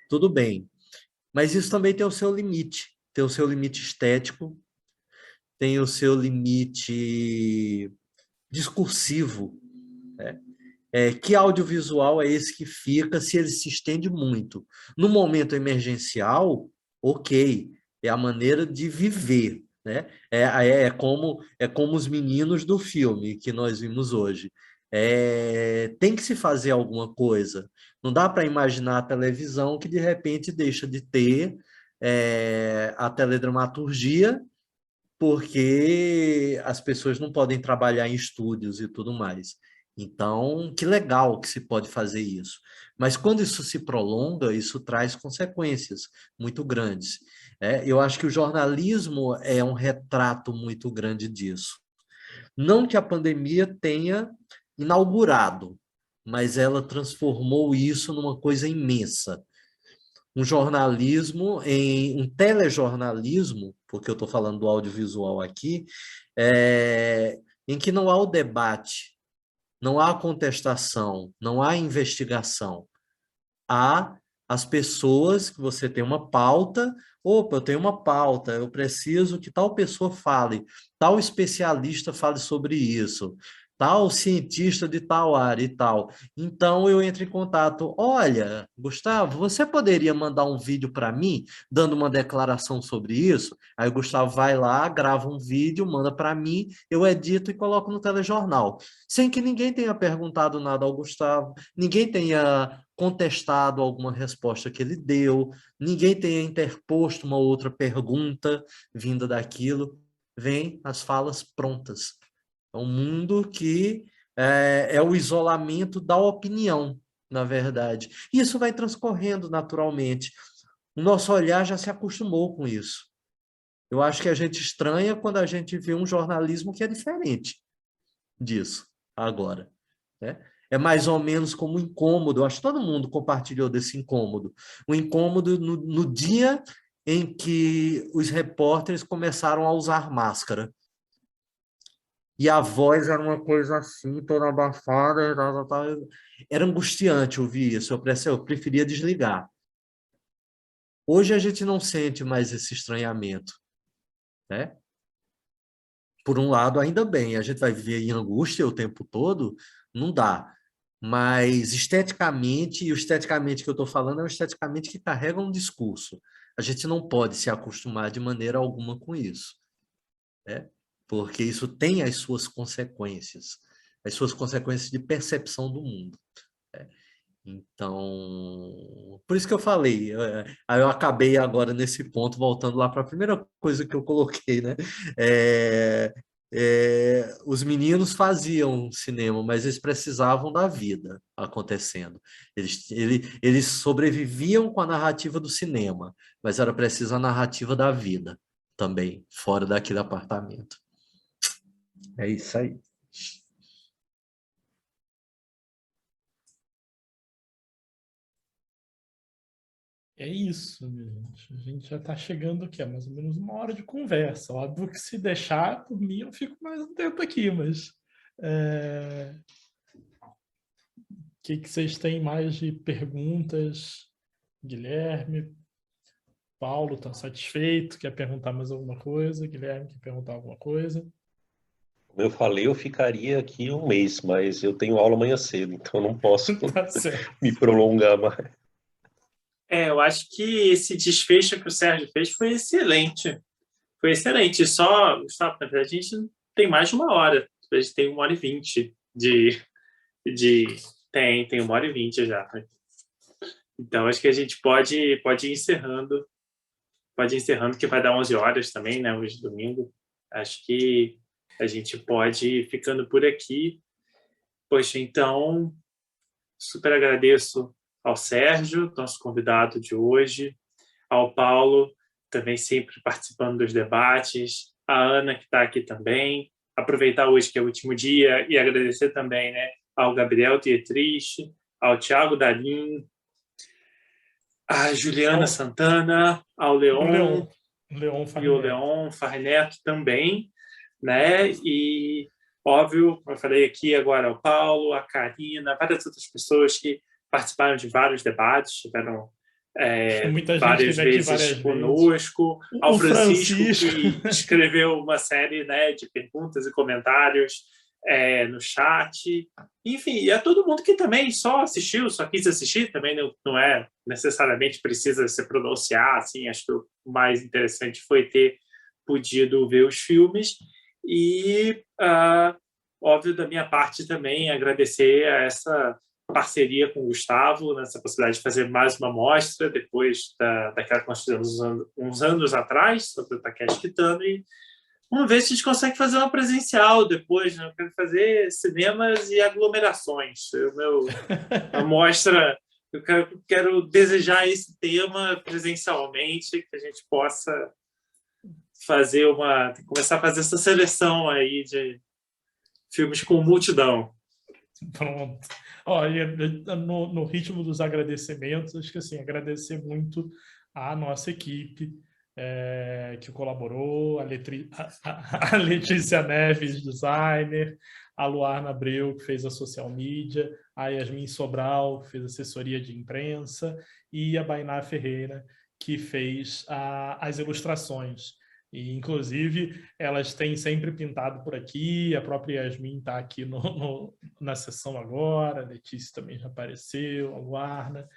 Tudo bem. Mas isso também tem o seu limite. Tem o seu limite estético, tem o seu limite discursivo, né? Que audiovisual é esse que fica se ele se estende muito? No momento emergencial, ok, é a maneira de viver, né? É como os meninos do filme que nós vimos hoje. Tem que se fazer alguma coisa. Não dá para imaginar a televisão que de repente deixa de ter a teledramaturgia porque as pessoas não podem trabalhar em estúdios e tudo mais. Então, que legal que se pode fazer isso. Mas quando isso se prolonga, isso traz consequências muito grandes. Eu acho que o jornalismo é um retrato muito grande disso. Não que a pandemia tenha inaugurado, mas ela transformou isso numa coisa imensa. Um jornalismo, um telejornalismo, porque eu estou falando do audiovisual aqui, em que não há o debate, não há contestação, não há investigação. Há as pessoas que você tem uma pauta, opa, eu tenho uma pauta, eu preciso que tal pessoa fale, tal especialista fale sobre isso, tal cientista de tal área e tal. Então eu entro em contato. Olha, Gustavo, você poderia mandar um vídeo para mim, dando uma declaração sobre isso? Aí o Gustavo vai lá, grava um vídeo, manda para mim, eu edito e coloco no telejornal. Sem que ninguém tenha perguntado nada ao Gustavo, ninguém tenha contestado alguma resposta que ele deu, ninguém tenha interposto uma outra pergunta vinda daquilo. Vem as falas prontas. É um mundo que é o isolamento da opinião, na verdade. E isso vai transcorrendo naturalmente. O nosso olhar já se acostumou com isso. Eu acho que a gente estranha quando a gente vê um jornalismo que é diferente disso agora, né? É mais ou menos como um incômodo, eu acho que todo mundo compartilhou desse incômodo. O incômodo no dia em que os repórteres começaram a usar máscara. E a voz era uma coisa assim, toda abafada, e tal, tal, tal. Era angustiante ouvir isso, eu preferia desligar. Hoje a gente não sente mais esse estranhamento, né? Por um lado, ainda bem, a gente vai viver em angústia o tempo todo, não dá. Mas esteticamente, e o esteticamente que eu estou falando é um esteticamente que carrega um discurso. A gente não pode se acostumar de maneira alguma com isso, né? Porque isso tem as suas consequências de percepção do mundo. Então, por isso que eu falei, aí eu acabei agora nesse ponto, voltando lá para a primeira coisa que eu coloquei, né? Os meninos faziam cinema, mas eles precisavam da vida acontecendo. Eles sobreviviam com a narrativa do cinema, mas era preciso a narrativa da vida também, fora daquele apartamento. É isso aí. É isso, minha gente. A gente já está chegando aqui, a mais ou menos 1 hora de conversa. Óbvio que se deixar, por mim, eu fico mais um tempo aqui, mas o que vocês têm mais de perguntas? Guilherme, Paulo, está satisfeito? Quer perguntar mais alguma coisa? Guilherme, quer perguntar alguma coisa? Como eu falei, eu ficaria aqui um mês, mas eu tenho aula amanhã cedo, então não posso Tá certo. me prolongar mais. Eu acho que esse desfecho que o Sérgio fez foi excelente. Foi excelente. Só, Gustavo, a gente tem mais de 1 hora. A gente tem 1 hora e 20 Tem 1 hora e 20 já. Então, acho que a gente pode ir encerrando. Pode ir encerrando, que vai dar 11 horas também, né? Hoje, domingo. Acho que a gente pode ir ficando por aqui. Poxa, então, super agradeço ao Sérgio, nosso convidado de hoje, ao Paulo, também sempre participando dos debates, a Ana, que está aqui também. Aproveitar hoje, que é o último dia, e agradecer também, né, ao Gabriel Dietrich, ao Thiago Dalim, a Juliana Santana, ao Leon e o Leon Farneto também, né? E, óbvio, como eu falei aqui agora, ao Paulo, a Karina, várias outras pessoas que participaram de vários debates, tiveram várias vezes conosco, ao Francisco, que escreveu uma série, né, de perguntas e comentários no chat, enfim, e a todo mundo que também só assistiu, só quis assistir, também não é necessariamente precisa se pronunciar, assim, acho que o mais interessante foi ter podido ver os filmes e, óbvio, da minha parte também agradecer a essa parceria com o Gustavo, nessa possibilidade de fazer mais uma mostra depois daquela que nós fizemos uns anos atrás, sobre o Takeshi Kitano, e vamos ver se a gente consegue fazer uma presencial depois, né? Eu quero fazer cinemas e aglomerações. A mostra, eu quero desejar esse tema presencialmente, que a gente possa começar a fazer essa seleção aí de filmes com multidão. Pronto. Olha, no ritmo dos agradecimentos, acho que assim, agradecer muito à nossa equipe que colaborou, a Letícia Neves, designer, a Luarna Abreu, que fez a social media, a Yasmin Sobral, que fez assessoria de imprensa, e a Bainá Ferreira, que fez as ilustrações. E, inclusive, elas têm sempre pintado por aqui, a própria Yasmin está aqui na sessão agora, a Letícia também já apareceu, a Luarna.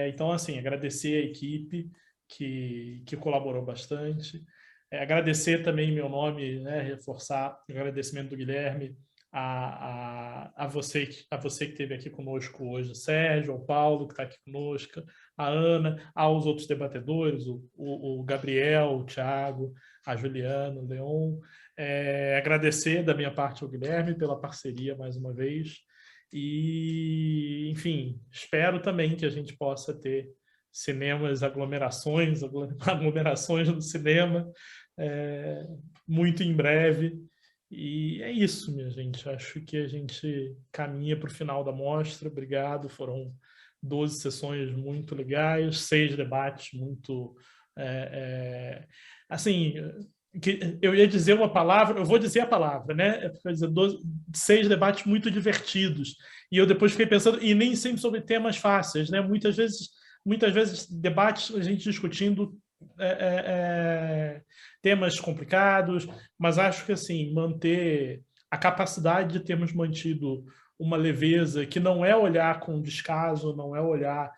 Então, assim, agradecer a equipe que colaborou bastante. Agradecer também em meu nome, né, reforçar o agradecimento do Guilherme a você que esteve aqui conosco hoje, o Sérgio, ao Paulo, que está aqui conosco, a Ana, aos outros debatedores, o Gabriel, o Thiago, a Juliana, o Leon. Agradecer da minha parte ao Guilherme pela parceria mais uma vez. E, enfim, espero também que a gente possa ter cinemas, aglomerações no cinema, muito em breve. E é isso, minha gente. Acho que a gente caminha para o final da mostra. Obrigado. Foram 12 sessões muito legais, 6 debates muito... assim, eu ia dizer uma palavra, eu vou dizer a palavra, né? 6 debates muito divertidos. E eu depois fiquei pensando, e nem sempre sobre temas fáceis, né? Muitas vezes debates, a gente discutindo temas complicados, mas acho que assim, manter a capacidade de termos mantido uma leveza que não é olhar com descaso, não é olhar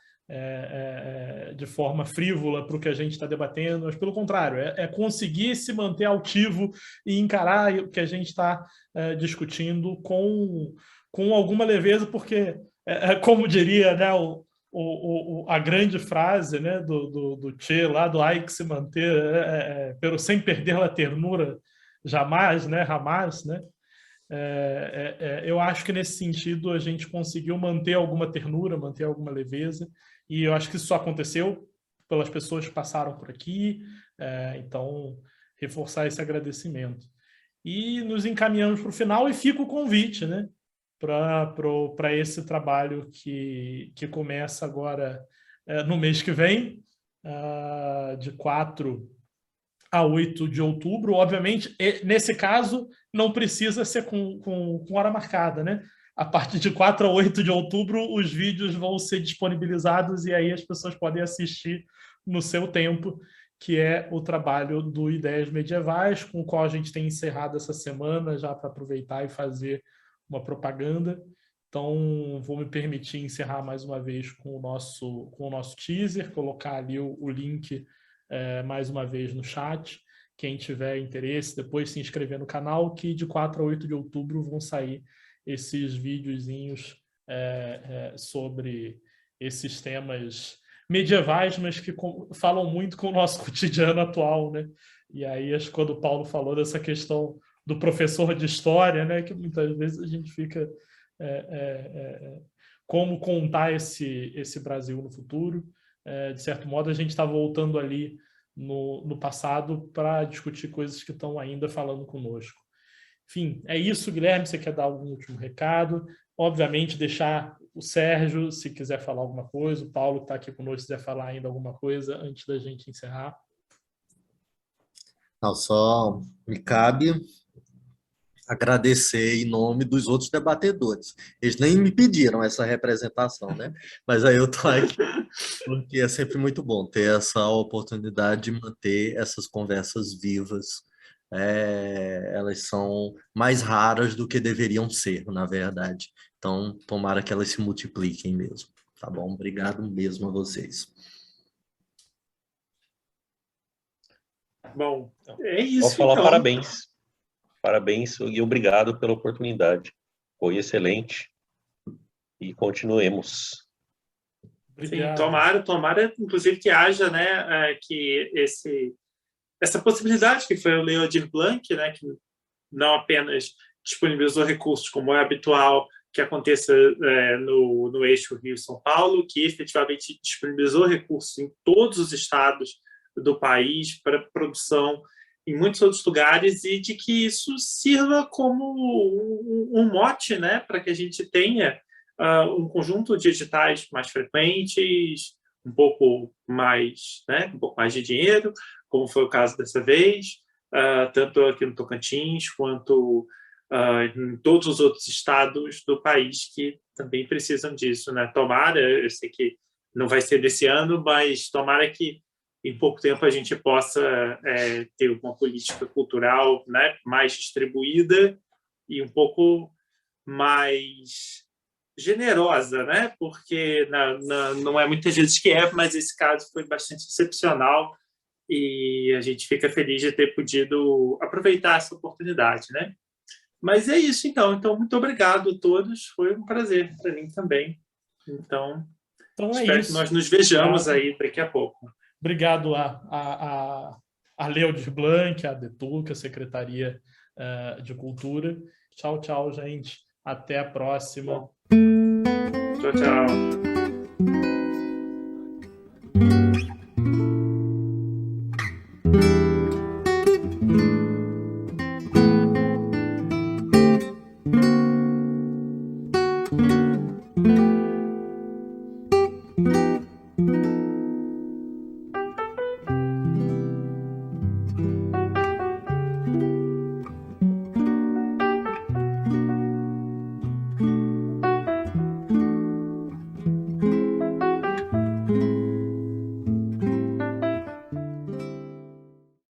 de forma frívola para o que a gente está debatendo, mas pelo contrário, é conseguir se manter altivo e encarar o que a gente está discutindo com alguma leveza, porque, como diria, né, a grande frase, né, do Che lá, do "ai que se manter, pero sem perder a ternura jamais", né, jamais, né? Eu acho que nesse sentido a gente conseguiu manter alguma ternura, manter alguma leveza, e eu acho que isso só aconteceu pelas pessoas que passaram por aqui, então reforçar esse agradecimento. E nos encaminhamos para o final, e fica o convite, né, para esse trabalho que começa agora no mês que vem, de 4 a 8 de outubro. Obviamente, nesse caso, não precisa ser com hora marcada, né? A partir de 4 a 8 de outubro, os vídeos vão ser disponibilizados e aí as pessoas podem assistir no seu tempo, que é o trabalho do Ideias Medievais, com o qual a gente tem encerrado essa semana, já para aproveitar e fazer uma propaganda. Então, vou me permitir encerrar mais uma vez com o nosso teaser, colocar ali o link mais uma vez no chat. Quem tiver interesse, depois se inscrever no canal, que de 4 a 8 de outubro vão sair esses videozinhos sobre esses temas medievais, mas que falam muito com o nosso cotidiano atual, né? E aí, acho que quando o Paulo falou dessa questão do professor de história, né, que muitas vezes a gente fica como contar esse Brasil no futuro. De certo modo, a gente está voltando ali no passado para discutir coisas que estão ainda falando conosco. Enfim, é isso, Guilherme. Você quer dar algum último recado? Obviamente, deixar o Sérgio, se quiser falar alguma coisa, o Paulo, que está aqui conosco, se quiser falar ainda alguma coisa antes da gente encerrar. Não, só me cabe agradecer em nome dos outros debatedores. Eles nem me pediram essa representação, né? Mas aí eu tô aqui porque é sempre muito bom ter essa oportunidade de manter essas conversas vivas. Elas são mais raras do que deveriam ser, na verdade. Então, tomara que elas se multipliquem mesmo. Tá bom? Obrigado mesmo a vocês. Bom, é isso. Vou falar então. parabéns. Parabéns e obrigado pela oportunidade. Foi excelente. E continuemos. Sim, tomara, inclusive, que haja, né, que essa possibilidade que foi o Lei Aldir Blanc, né, que não apenas disponibilizou recursos, como é habitual que aconteça no eixo Rio-São Paulo, que efetivamente disponibilizou recursos em todos os estados do país para produção em muitos outros lugares, e de que isso sirva como um mote, né, para que a gente tenha um conjunto de editais mais frequentes, um pouco mais de dinheiro, como foi o caso dessa vez, tanto aqui no Tocantins quanto em todos os outros estados do país que também precisam disso, né? Tomara, eu sei que não vai ser desse ano, mas tomara que em pouco tempo a gente possa ter uma política cultural, né, mais distribuída e um pouco mais generosa, né? Porque não é muitas vezes que mas esse caso foi bastante excepcional e a gente fica feliz de ter podido aproveitar essa oportunidade, né? Mas é isso, então. Então, muito obrigado a todos. Foi um prazer para mim também. Então espero que nós nos vejamos aí daqui a pouco. Obrigado a Lei Aldir Blanc, a DETUC, a Secretaria de Cultura. Tchau, tchau, gente. Até a próxima. Tchau, tchau.